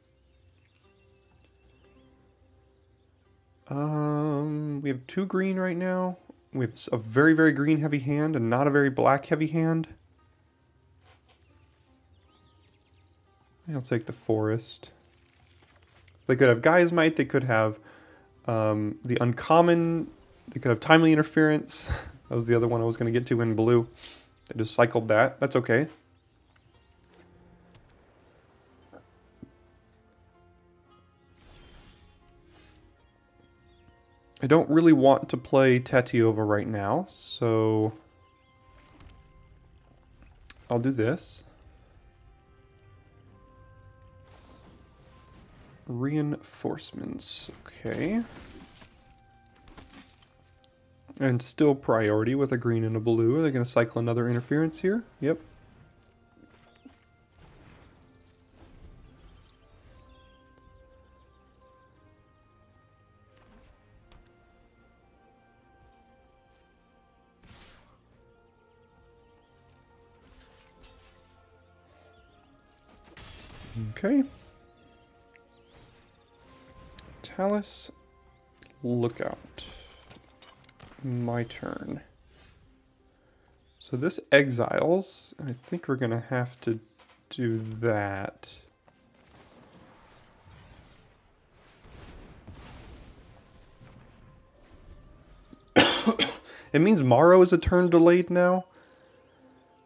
We have 2 green right now. We have a very, very green heavy hand and not a very black heavy hand. I'll take the forest. They could have Gaia's Might, they could have the uncommon, they could have Timely Interference. That was the other one I was going to get to in blue. They just cycled that. That's okay. I don't really want to play Tatiova right now, so I'll do this. Reinforcements, okay. And still priority with a green and a blue. Are they going to cycle another interference here? Yep. Okay. Talus, Lookout. My turn. So this exiles. I think we're going to have to do that. It means Morrow is a turn delayed now,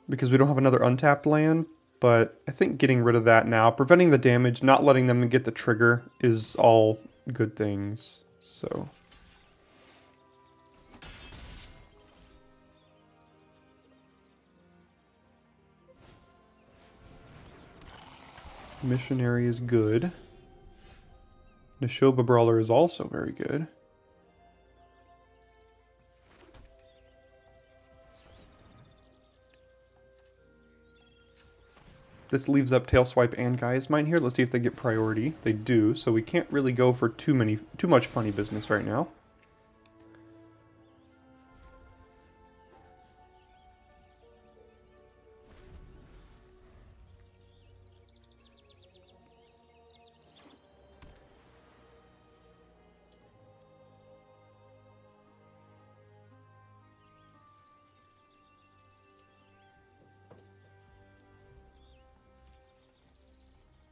because we don't have another untapped land. But I think getting rid of that now, preventing the damage, not letting them get the trigger, is all good things. So Missionary is good. Neshoba Brawler is also very good. This leaves up Tailswipe and Gaia's Might here. Let's see if they get priority. They do, so we can't really go for too much funny business right now.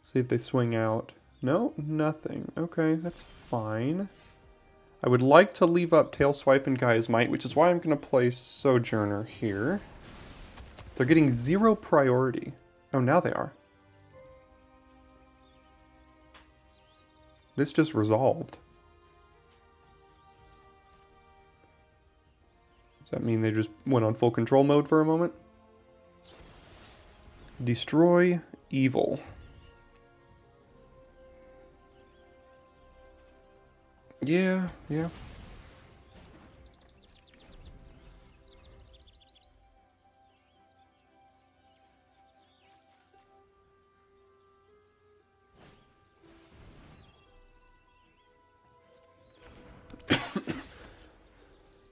See if they swing out. No, nothing. Okay, that's fine. I would like to leave up Tailswipe and Gaia's Might, which is why I'm going to play Sojourner here. They're getting 0 priority. Oh, now they are. This just resolved. Does that mean they just went on full control mode for a moment? Destroy Evil. Yeah.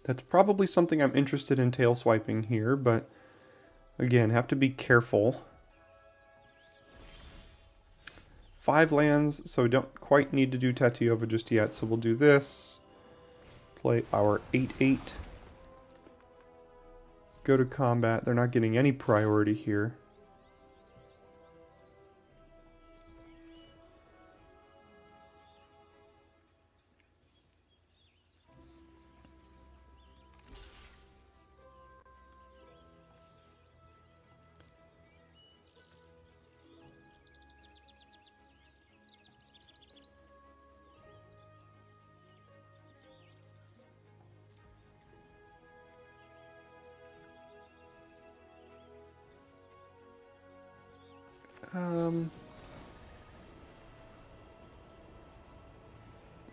That's probably something I'm interested in tail swiping here, but again, have to be careful. 5 lands, so we don't quite need to do Tatiova just yet, so we'll do this. Play our 8/8. Go to combat. They're not getting any priority here.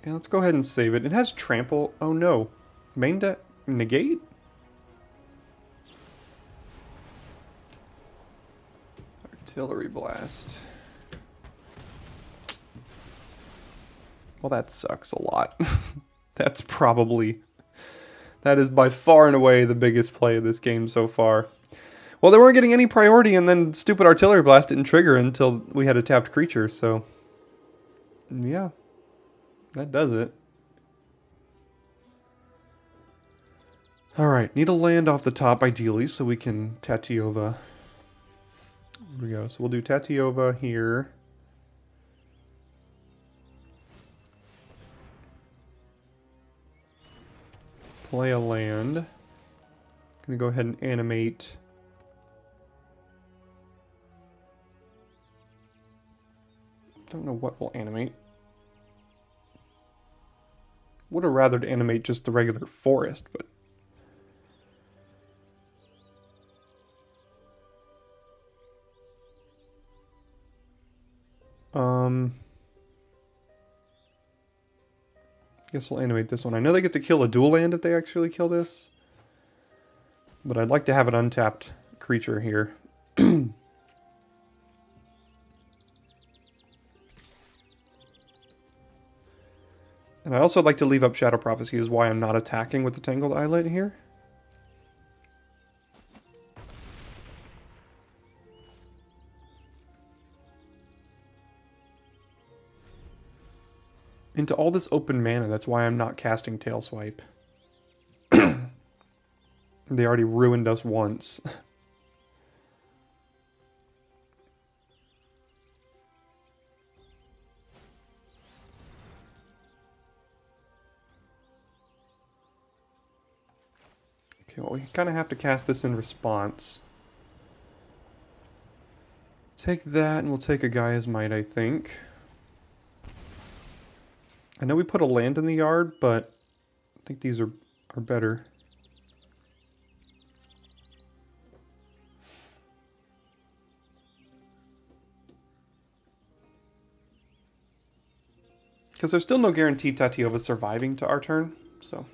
Yeah, let's go ahead and save it. It has trample. Oh no. Main deck negate? Artillery blast. Well, that sucks a lot. That is by far and away the biggest play of this game so far. Well, they weren't getting any priority, and then stupid Artillery Blast didn't trigger until we had a tapped creature, so yeah, that does it. Alright, need a land off the top ideally so we can Tatiova. Here we go, so we'll do Tatiova here. play a land. I'm gonna go ahead and animate. Don't know what will animate. Would have rather to animate just the regular forest, but guess we'll animate this one. I know they get to kill a dual land if they actually kill this, but I'd like to have an untapped creature here. And I also like to leave up Shadow Prophecy, is why I'm not attacking with the Tangled Islet here. Into all this open mana, that's why I'm not casting Tail Swipe. They already ruined us once. Okay, well, we kind of have to cast this in response. Take that, and we'll take a Gaia's Might, I think. I know we put a land in the yard, but I think these are better. Because there's still no guarantee Tatiova surviving to our turn, so...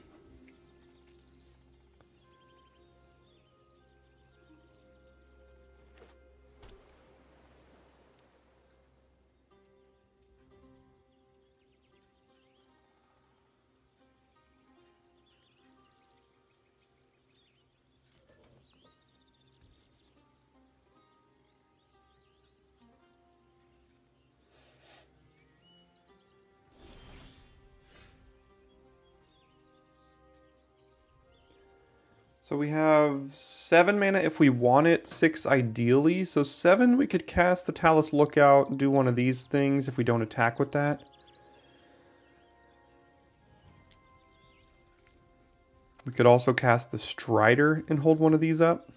So we have 7 mana if we want it, 6 ideally. So 7 we could cast the Talus Lookout and do one of these things if we don't attack with that. We could also cast the Strider and hold one of these up.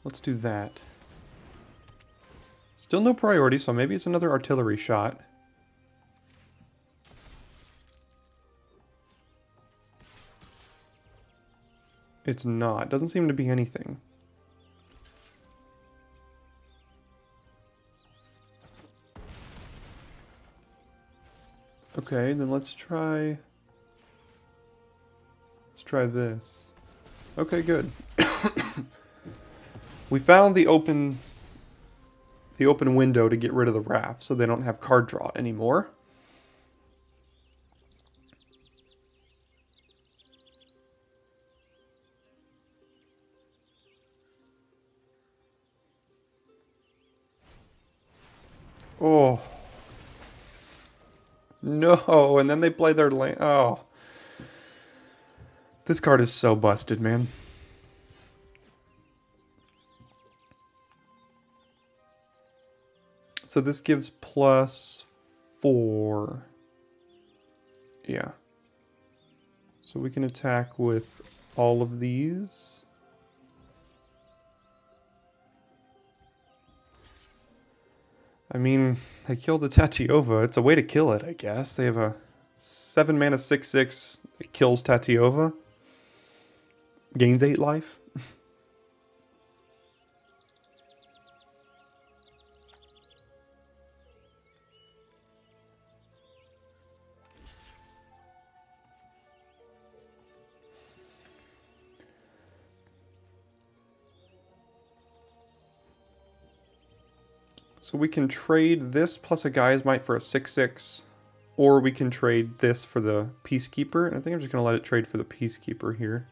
Let's do that. Still no priority, so maybe it's another artillery shot. It's not. Doesn't seem to be anything. Okay, then let's try this. Okay, good. We found the open window to get rid of the raft, so they don't have card draw anymore. Oh. No, and then they play their land. Oh. This card is so busted, man. So this gives +4. Yeah. So we can attack with all of these. I mean, they killed the Tatiova. It's a way to kill it, I guess. They have a 7 mana 6/6 that kills Tatiova. Gains 8 life. So we can trade this plus a Gaia's Might for a 6/6, or we can trade this for the Peacekeeper. And I think I'm just going to let it trade for the Peacekeeper here.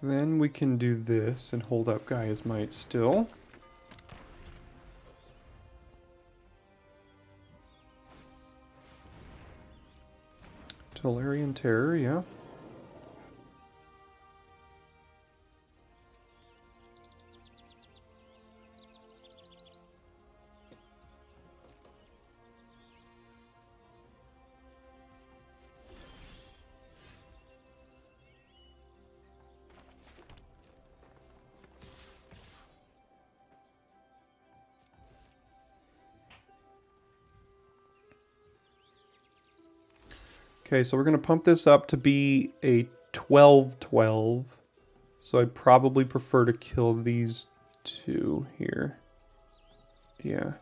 Then we can do this and hold up Gaia's Might still. Tolarian Terror, yeah. Okay, so we're going to pump this up to be a 12-12. So I'd probably prefer to kill these two here. Yeah.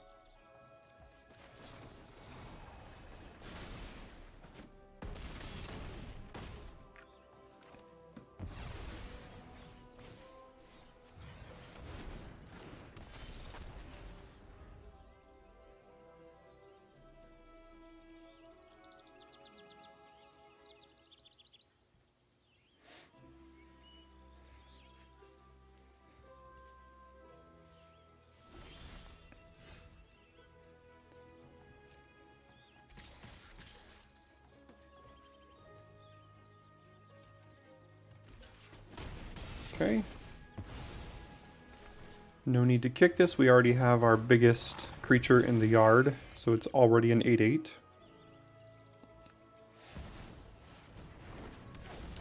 Okay. No need to kick this. We already have our biggest creature in the yard, so it's already an 8/8.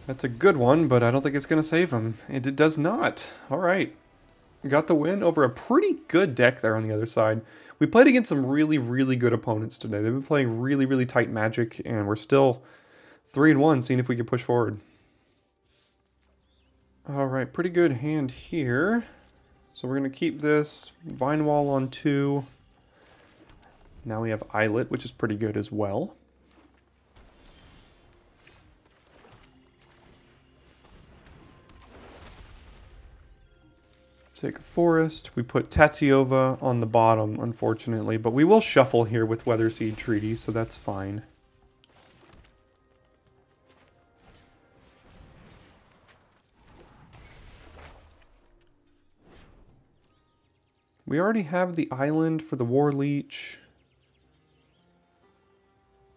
That's a good one, but I don't think it's going to save him. And it does not. All right. Got the win over a pretty good deck there on the other side. We played against some really, really good opponents today. They've been playing really, really tight Magic, and we're still 3-1, seeing if we can push forward. All right, pretty good hand here. So we're going to keep this Vine Wall on 2. Now we have Islet, which is pretty good as well. Take a forest. We put Tatsiova on the bottom, unfortunately, but we will shuffle here with Weatherseed Treaty, so that's fine. We already have the island for the War Leech.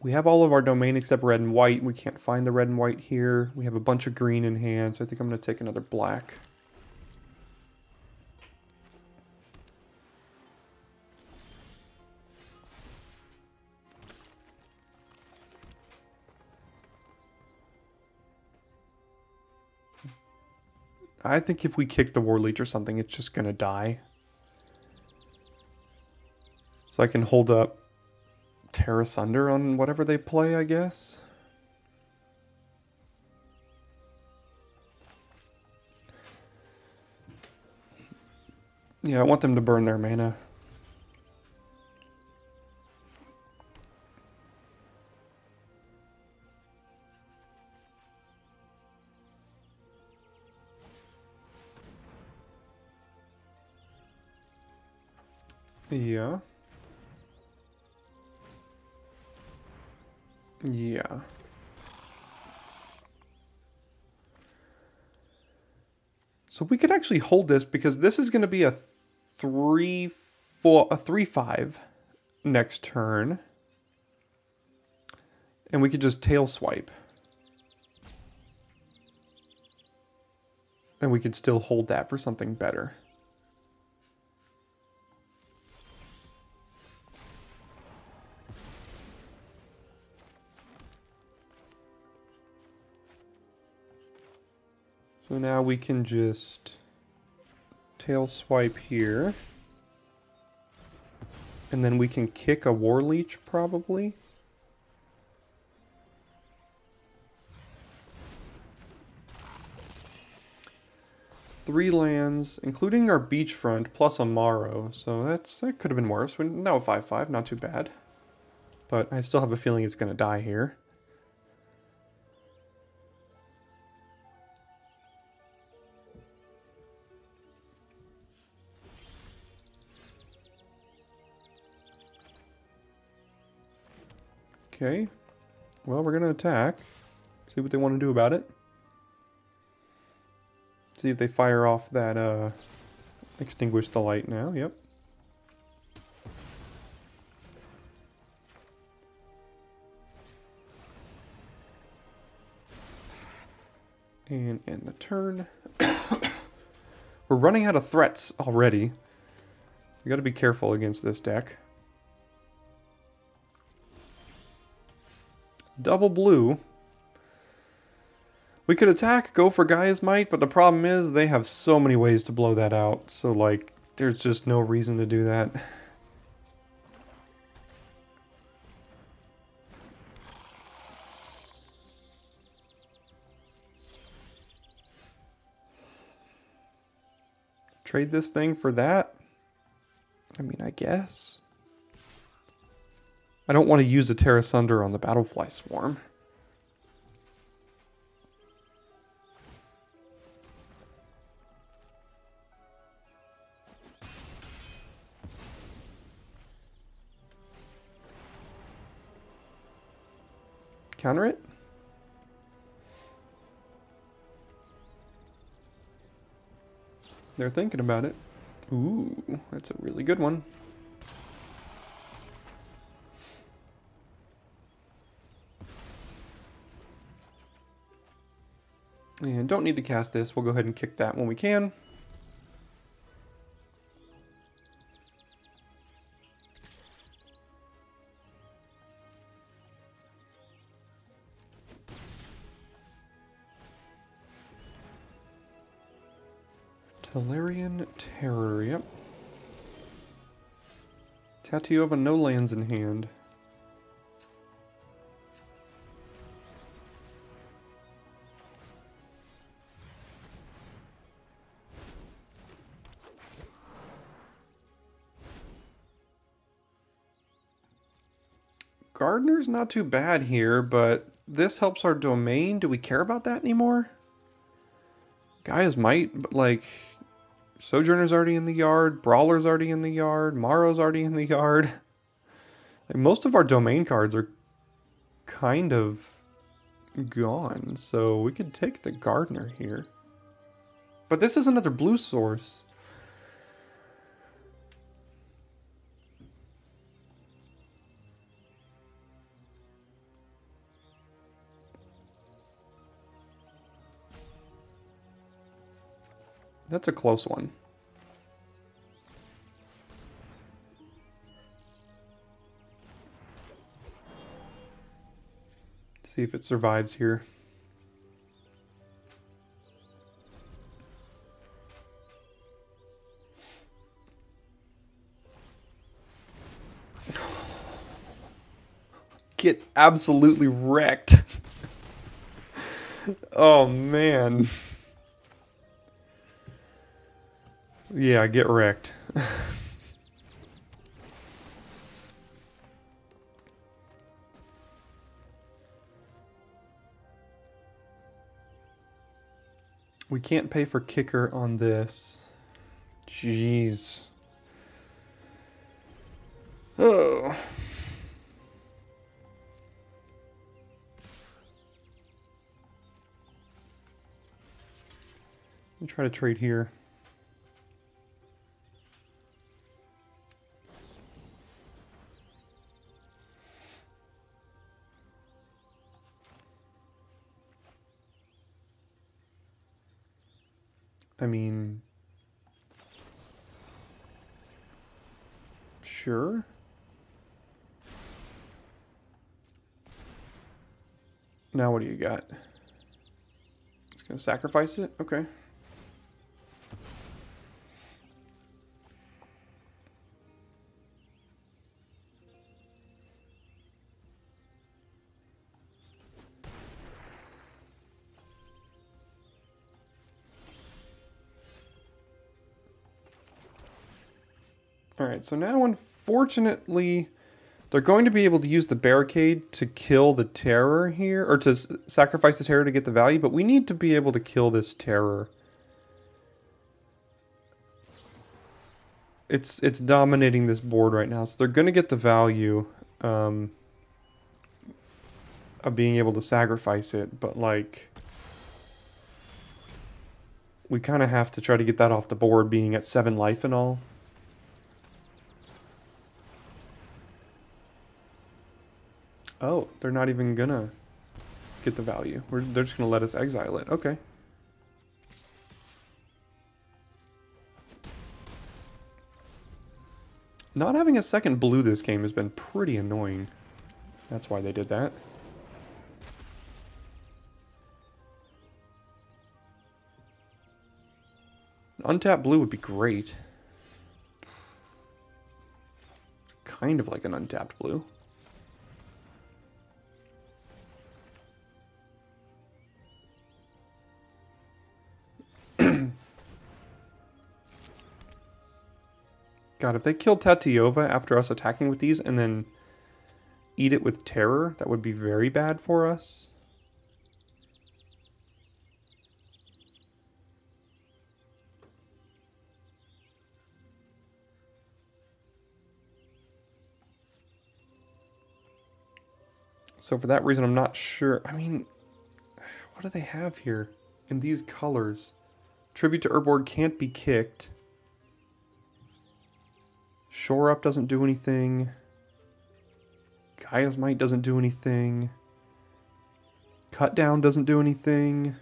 We have all of our domain except red and white. We can't find the red and white here. We have a bunch of green in hand, so I think I'm going to take another black. I think if we kick the War Leech or something, it's just going to die. So I can hold up Terra Sunder on whatever they play, I guess. Yeah, I want them to burn their mana. Yeah. Yeah. So we could actually hold this because this is going to be a 3/5 next turn. And we could just tail swipe. And we could still hold that for something better. So now we can just tail swipe here. And then we can kick a War Leech, probably. Three lands, including our beachfront, plus a Morrow. So that could have been worse. We're now a 5/5, not too bad. But I still have a feeling it's going to die here. Okay, well, we're going to attack. See what they want to do about it. See if they fire off that, extinguish the light now, yep. And end the turn. We're running out of threats already. We got to be careful against this deck. Double blue. We could attack, go for Gaia's Might, but the problem is they have so many ways to blow that out. So, like, there's just no reason to do that. trade this thing for that? I mean, I guess. I don't want to use a Terra Sunder on the Battlefly Swarm. Counter it? They're thinking about it. Ooh, that's a really good one. And don't need to cast this. We'll go ahead and kick that when we can. Tellurian Terror, yep. Tatyova, no lands in hand. Gardener's not too bad here, but this helps our domain. Do we care about that anymore? Gaia's Might, but like... Sojourner's already in the yard, Brawler's already in the yard, Morrow's already in the yard. Like, most of our domain cards are kind of gone, so we could take the Gardener here. But this is another blue source. That's a close one. See if it survives here. Get absolutely wrecked. Oh man. Yeah, get wrecked. We can't pay for kicker on this. Jeez. Oh. I'll try to trade here. I mean, sure. Now what do you got? It's gonna sacrifice it? Okay. Alright, so now unfortunately they're going to be able to use the barricade to kill the terror here, or to sacrifice the terror to get the value, but we need to be able to kill this terror. It's dominating this board right now, so they're going to get the value of being able to sacrifice it, but like... we kind of have to try to get that off the board, being at 7 life and all. Oh, they're not even gonna get the value. They're just gonna let us exile it. Okay. Not having a second blue this game has been pretty annoying. That's why they did that. An untapped blue would be great. Kind of like an untapped blue. God, if they kill Tatiova after us attacking with these and then eat it with terror, that would be very bad for us. So for that reason, I'm not sure. I mean, what do they have here in these colors? Tribute to Urborg can't be kicked. Shore Up doesn't do anything. Gaia's Might doesn't do anything. Cut Down doesn't do anything.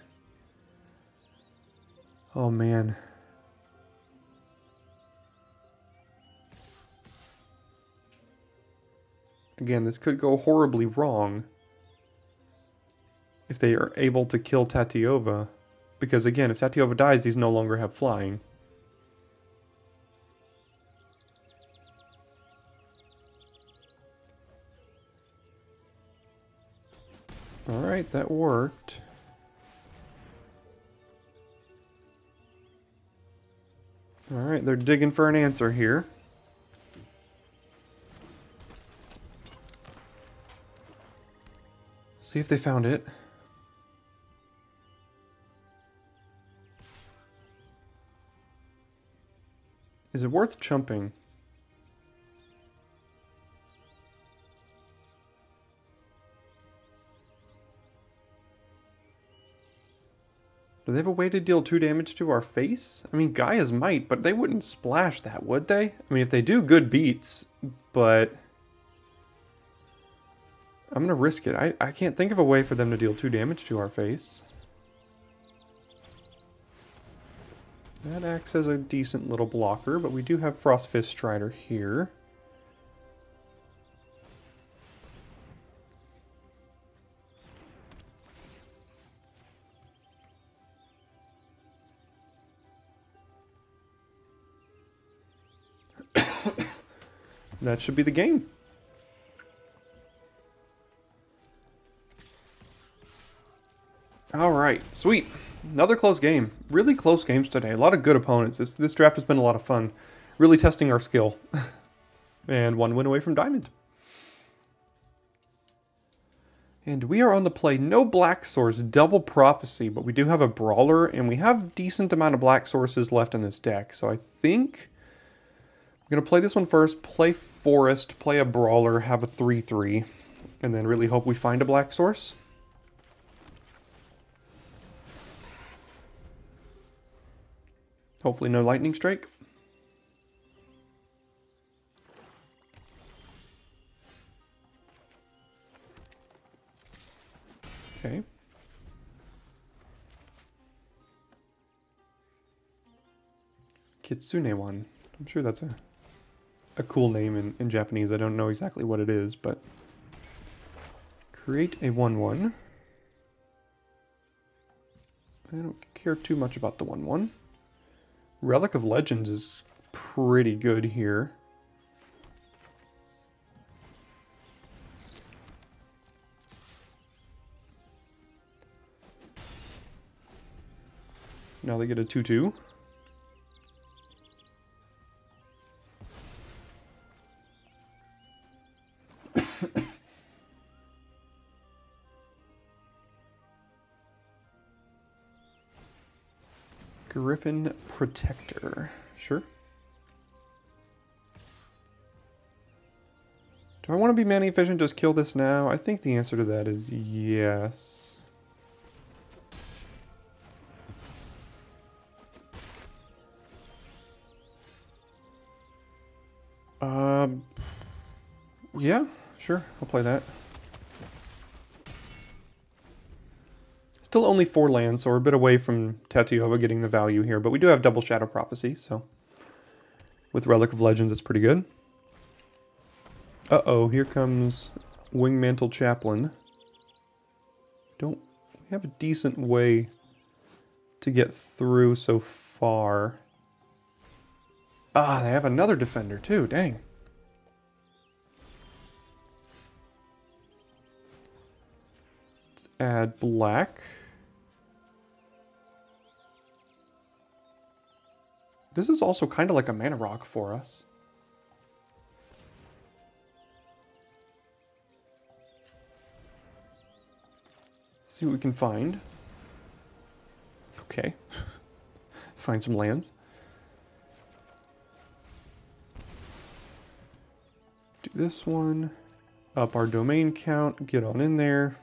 Oh man. Again, this could go horribly wrong if they are able to kill Tatiova. Because again, if Tatiova dies, these no longer have flying. Alright, that worked. Alright, they're digging for an answer here. See if they found it. Is it worth chumping? Do they have a way to deal 2 damage to our face? I mean, Gaia's Might, but they wouldn't splash that, would they? I mean, if they do, good beats, but I'm going to risk it. I can't think of a way for them to deal 2 damage to our face. That acts as a decent little blocker, but we do have Frost Fist Strider here. That should be the game. Alright, sweet. Another close game. Really close games today. A lot of good opponents. This draft has been a lot of fun. Really testing our skill. And 1 win away from Diamond. And we are on the play. No Black Source, Double Prophecy, but we do have a Brawler, and we have a decent amount of Black Sources left in this deck. So I think I'm going to play this one first, play Forest, play a Brawler, have a 3-3, and then really hope we find a Black Source. Hopefully no Lightning Strike. Okay. Kitsune one. I'm sure that's a cool name in Japanese. I don't know exactly what it is, but create a 1/1. I don't care too much about the 1/1. Relic of Legends is pretty good here. Now they get a 2/2. Griffin Protector. Sure. Do I want to be mana efficient, just kill this now? I think the answer to that is yes. Yeah, sure. I'll play that. Still only 4 lands, so we're a bit away from Tatiova getting the value here, but we do have double Shadow Prophecy, so with Relic of Legends, it's pretty good. Uh-oh, here comes Wingmantle Chaplain. We have a decent way to get through so far. Ah, they have another defender too, dang. Let's add black. This is also kind of like a mana rock for us. See what we can find. Okay. Find some lands. Do this one. Up our domain count. Get on in there.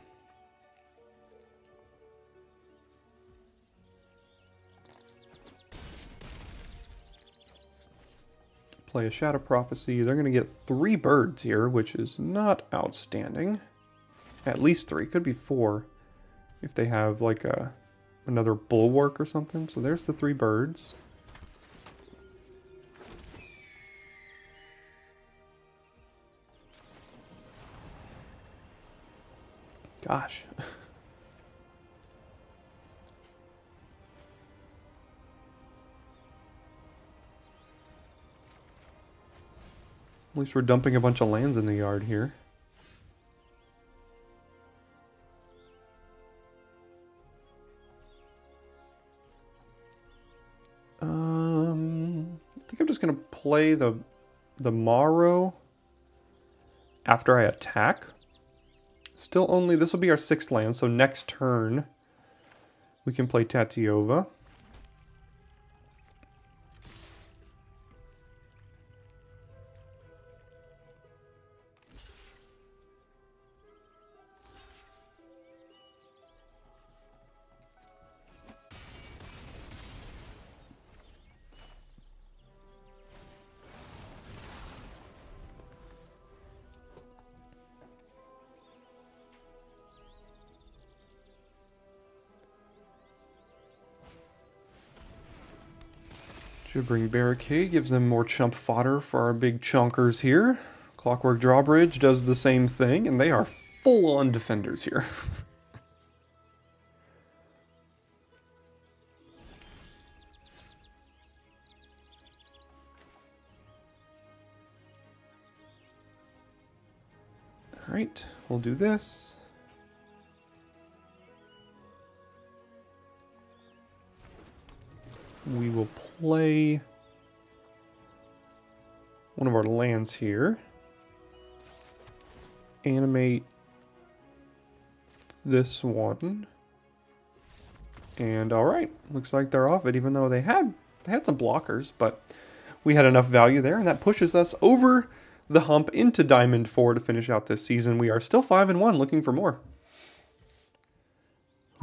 Play a Shadow Prophecy. They're going to get 3 birds here, which is not outstanding. At least 3. Could be 4 if they have like another bulwark or something. So there's the 3 birds. Gosh. At least we're dumping a bunch of lands in the yard here. I think I'm just gonna play the Morrow after I attack. Still only, this will be our 6th land, so next turn we can play Tatiova. Should bring Barricade, gives them more chump fodder for our big chonkers here. Clockwork Drawbridge does the same thing, and they are full-on defenders here. Alright, we'll do this. We will play one of our lands here. Animate this one. And alright, looks like they're off it, even though they had some blockers, but we had enough value there, and that pushes us over the hump into Diamond 4 to finish out this season. We are still 5-1, looking for more.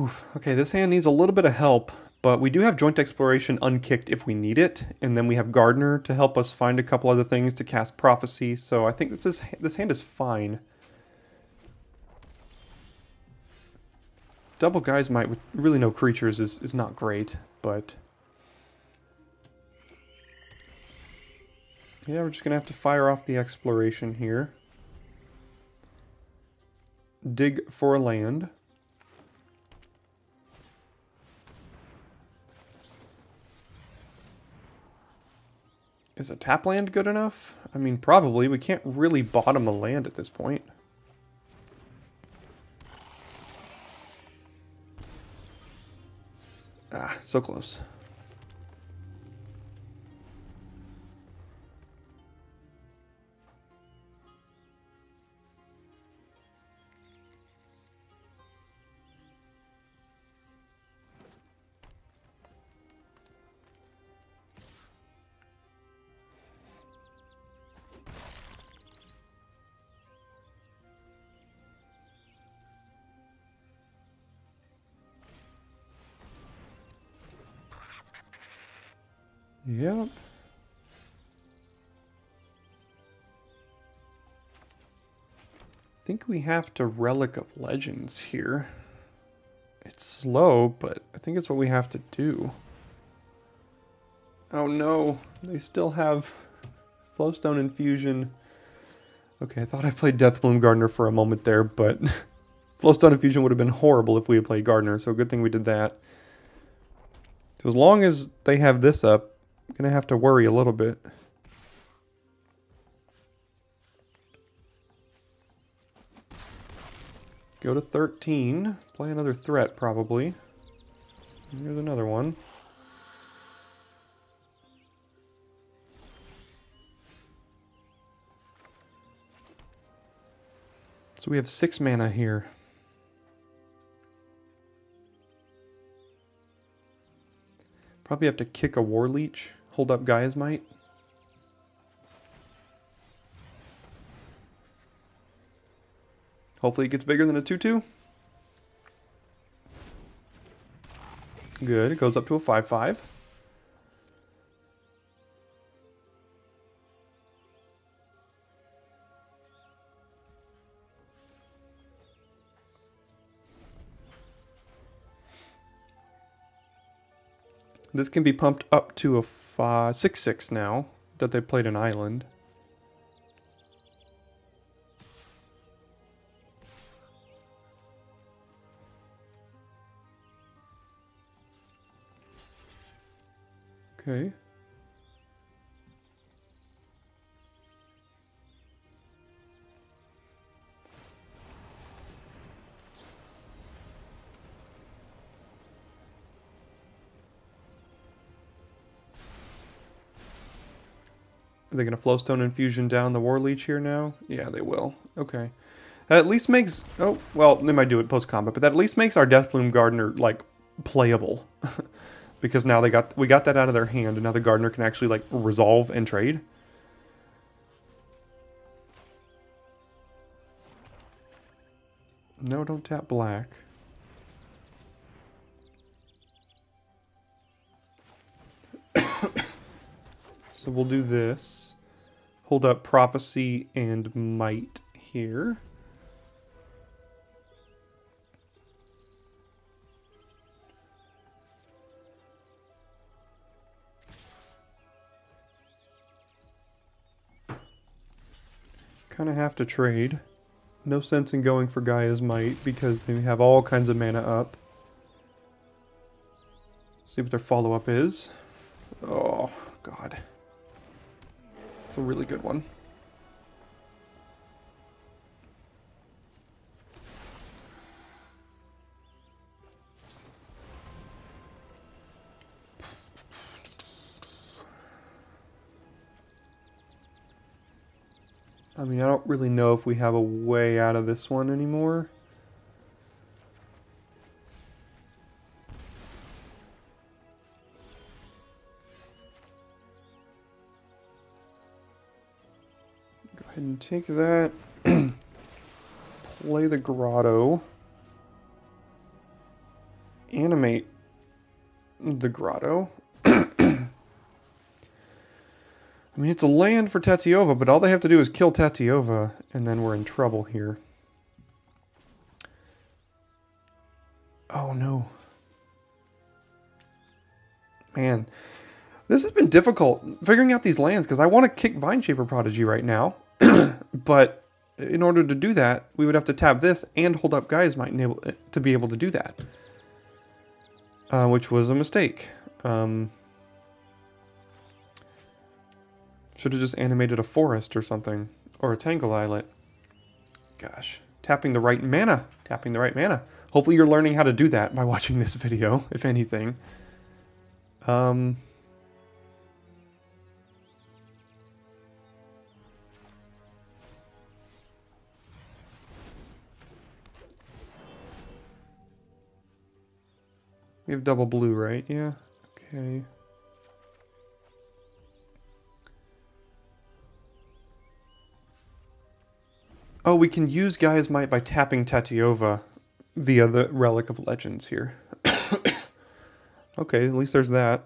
Oof. Okay, this hand needs a little bit of help, but we do have Joint Exploration unkicked if we need it, and then we have Gardener to help us find a couple other things to cast Prophecy, so I think this hand is fine. Double Guy's Might with really no creatures is not great, but yeah, we're just gonna have to fire off the Exploration here. Dig for a land. Is a tap land good enough? I mean, probably. We can't really bottom a land at this point. Ah, so close. Yep. I think we have to Relic of Legends here. It's slow, but I think it's what we have to do. Oh no, they still have Flowstone Infusion. Okay, I thought I played Deathbloom Gardener for a moment there, but Flowstone Infusion would have been horrible if we had played Gardener, so good thing we did that. So as long as they have this up, I'm going to have to worry a little bit. Go to 13. Play another threat, probably. Here's another one. So we have 6 mana here. Probably have to kick a War Leech. Hold up Gaia's Might. Hopefully it gets bigger than a 2/2. Good, it goes up to a 5/5. This can be pumped up to a 6/6 now that they played an island. Okay. Are they going to Flowstone Infusion down the War Leech here now? Yeah, they will. Okay. That at least makes... Oh, well, they might do it post-combat, but that at least makes our Deathbloom Gardener, like, playable. Because now we got that out of their hand, and now the Gardener can actually, like, resolve and trade. No, don't tap black. So we'll do this. Hold up Prophecy and Might here. Kind of have to trade. No sense in going for Gaia's Might because they have all kinds of mana up. See what their follow-up is. Oh, God. It's a really good one. I mean, I don't really know if we have a way out of this one anymore. Go ahead and take that. Play the Grotto. Animate the Grotto. I mean, it's a land for Tetiova, but all they have to do is kill Tetiova, and then we're in trouble here. Oh, no. Man, this has been difficult figuring out these lands, because I want to kick Vineshaper Prodigy right now, but in order to do that, we would have to tap this and hold up Gaia's Might to be able to do that, which was a mistake. Should have just animated a forest or something. Or a Tangle Islet. Gosh. Tapping the right mana. Tapping the right mana. Hopefully you're learning how to do that by watching this video, if anything. We have double blue, right? Yeah. Okay. Oh, we can use Gaia's Might by tapping Tetiova via the Relic of Legends here. Okay, at least there's that.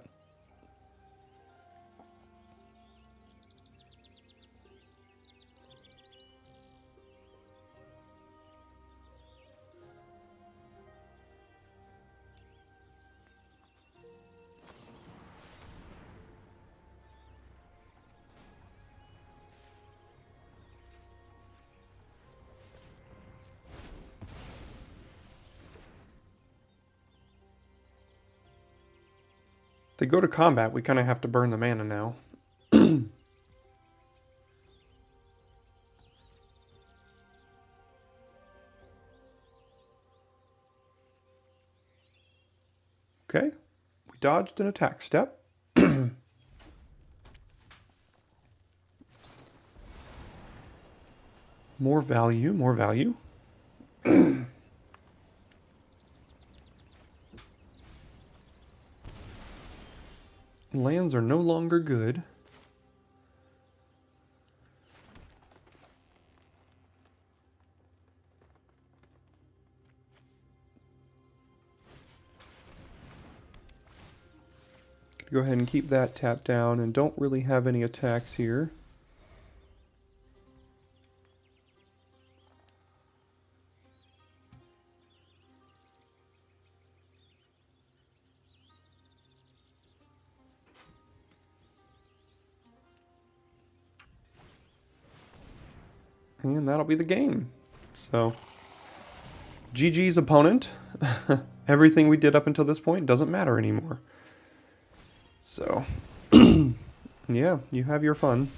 If they go to combat, we kind of have to burn the mana now. Okay, we dodged an attack step. More value, more value. Lands are no longer good. Go ahead and keep that tapped down and don't really have any attacks here. And that'll be the game. So, GG's opponent. Everything we did up until this point doesn't matter anymore. So, yeah, you have your fun.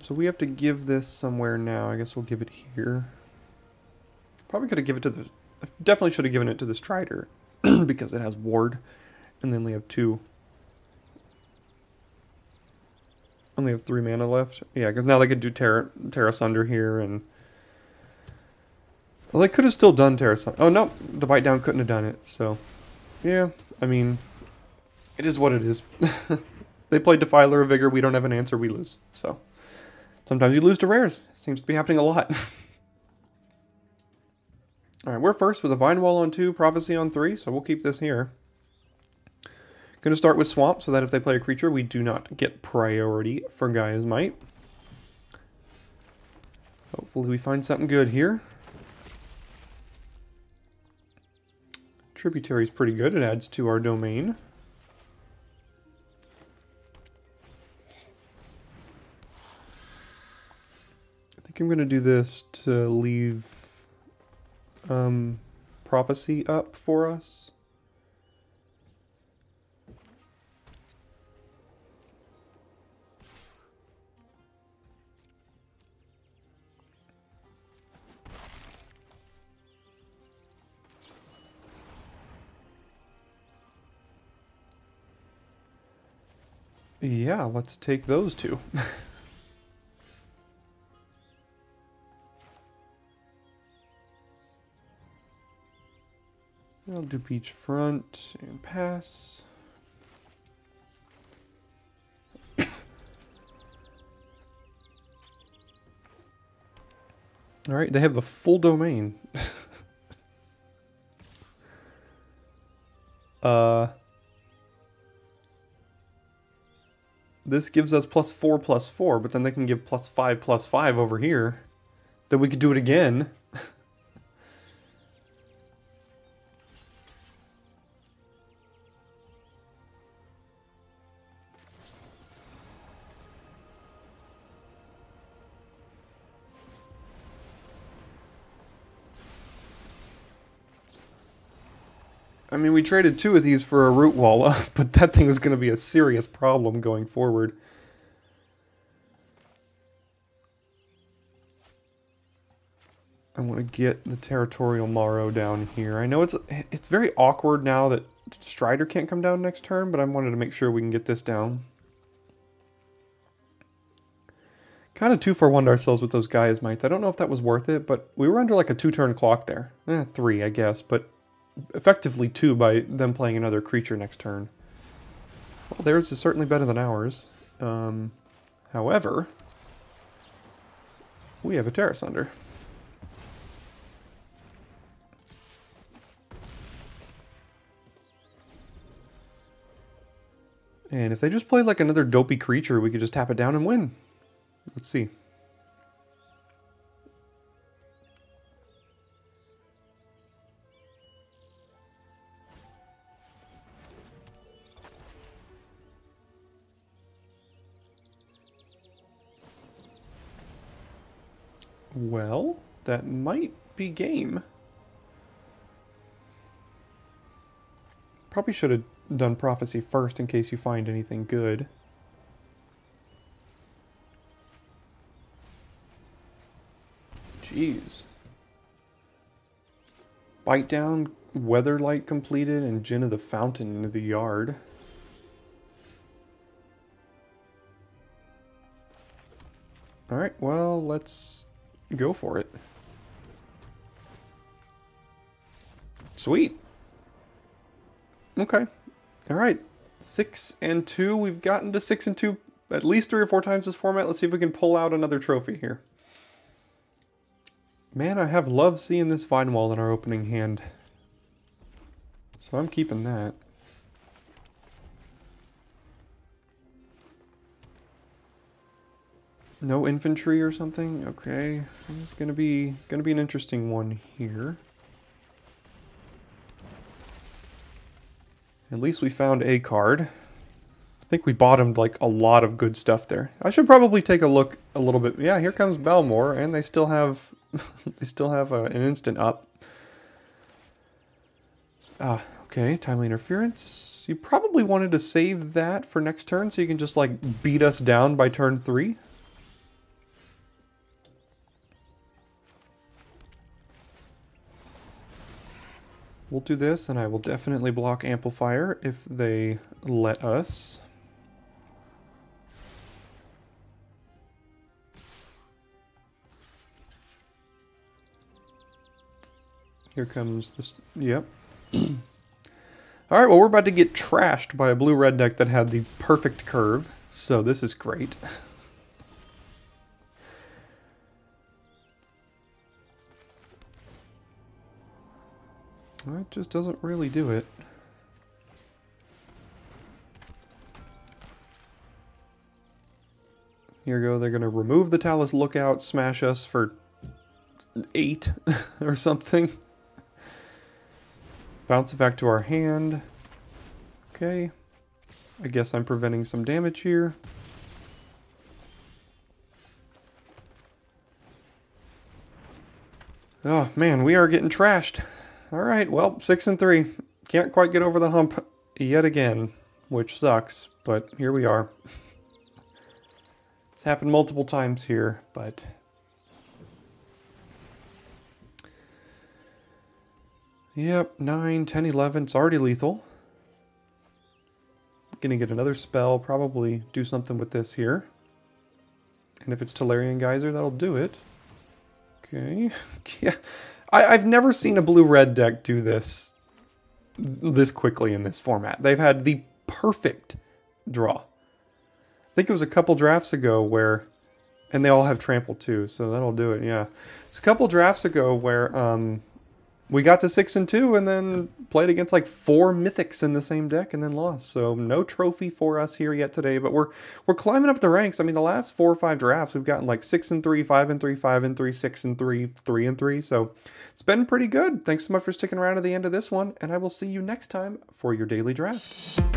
So we have to give this somewhere now. I guess we'll give it here. Probably could have given it to the... Definitely should have given it to the Strider because it has Ward. And then we have two. Only have 3 mana left. Yeah, because now they could do Terra Sunder here and... Well, they could have still done Terra Sunder. Oh, no. The Bite Down couldn't have done it. So, yeah. I mean, it is what it is. They played Defiler of Vigor. We don't have an answer. We lose. So... Sometimes you lose to rares. Seems to be happening a lot. Alright, we're first with a Vine Wall on 2, Prophecy on 3, so we'll keep this here. Gonna start with Swamp so that if they play a creature, we do not get priority for Gaia's Might. Hopefully we find something good here. Tributary's pretty good. It adds to our domain. I think I'm going to do this to leave Prophecy up for us. Yeah, let's take those two. I'll do beachfront and pass. Alright, they have the full domain. This gives us +4/+4, but then they can give +5/+5 over here. Then we could do it again. I mean, we traded 2 of these for a Root Wall, but that thing was going to be a serious problem going forward. I want to get the Territorial Morrow down here. I know it's very awkward now that Strider can't come down next turn, but I wanted to make sure we can get this down. Kind of 2-for-1'd ourselves with those Gaia's Mites. I don't know if that was worth it, but we were under like a 2-turn clock there. 3, I guess, but effectively 2 by them playing another creature next turn. Well, theirs is certainly better than ours. However, we have a Terra Sunder. And if they just play like another dopey creature, we could just tap it down and win. Let's see. Well, that might be game. Probably should have done prophecy first in case you find anything good. Jeez. Bite down, Weatherlight completed, and Gin of the Fountain into the yard. Alright, well, let's go for it. Sweet. Okay. Alright. 6 and 2. We've gotten to 6 and 2 at least 3 or 4 times this format. Let's see if we can pull out another trophy here. Man, I have loved seeing this Vine Wall in our opening hand. So I'm keeping that. No infantry or something? Okay. It's gonna be an interesting one here. At least we found a card. I think we bottomed like a lot of good stuff there. I should probably take a look a little bit. Yeah, here comes Belmore, and they still have an instant up. Okay, timely interference. You probably wanted to save that for next turn so you can just like beat us down by turn 3. We'll do this, and I will definitely block Amplifier if they let us. Here comes this. Yep. Alright, well, we're about to get trashed by a blue-red deck that had the perfect curve, so this is great. It just doesn't really do it. Here we go, they're going to remove the Talus Lookout, smash us for 8 or something. Bounce it back to our hand. Okay. I guess I'm preventing some damage here. Oh man, we are getting trashed. Alright, well, 6 and 3. Can't quite get over the hump yet again, which sucks, but here we are. It's happened multiple times here, but... Yep, 9, 10, 11. It's already lethal. Gonna get another spell, probably do something with this here. And if it's Tolarian Geyser, that'll do it. Okay. Yeah. I've never seen a blue-red deck do this quickly in this format. They've had the perfect draw. I think it was a couple drafts ago where... And they all have trample too, so that'll do it, yeah. It's a couple drafts ago where we got to 6 and 2 and then played against like 4 mythics in the same deck and then lost. So no trophy for us here yet today, but we're climbing up the ranks. I mean, the last 4 or 5 drafts, we've gotten like 6 and 3, 5 and 3, 5 and 3, 6 and 3, 3 and 3. So it's been pretty good. Thanks so much for sticking around to the end of this one, and I will see you next time for your daily draft.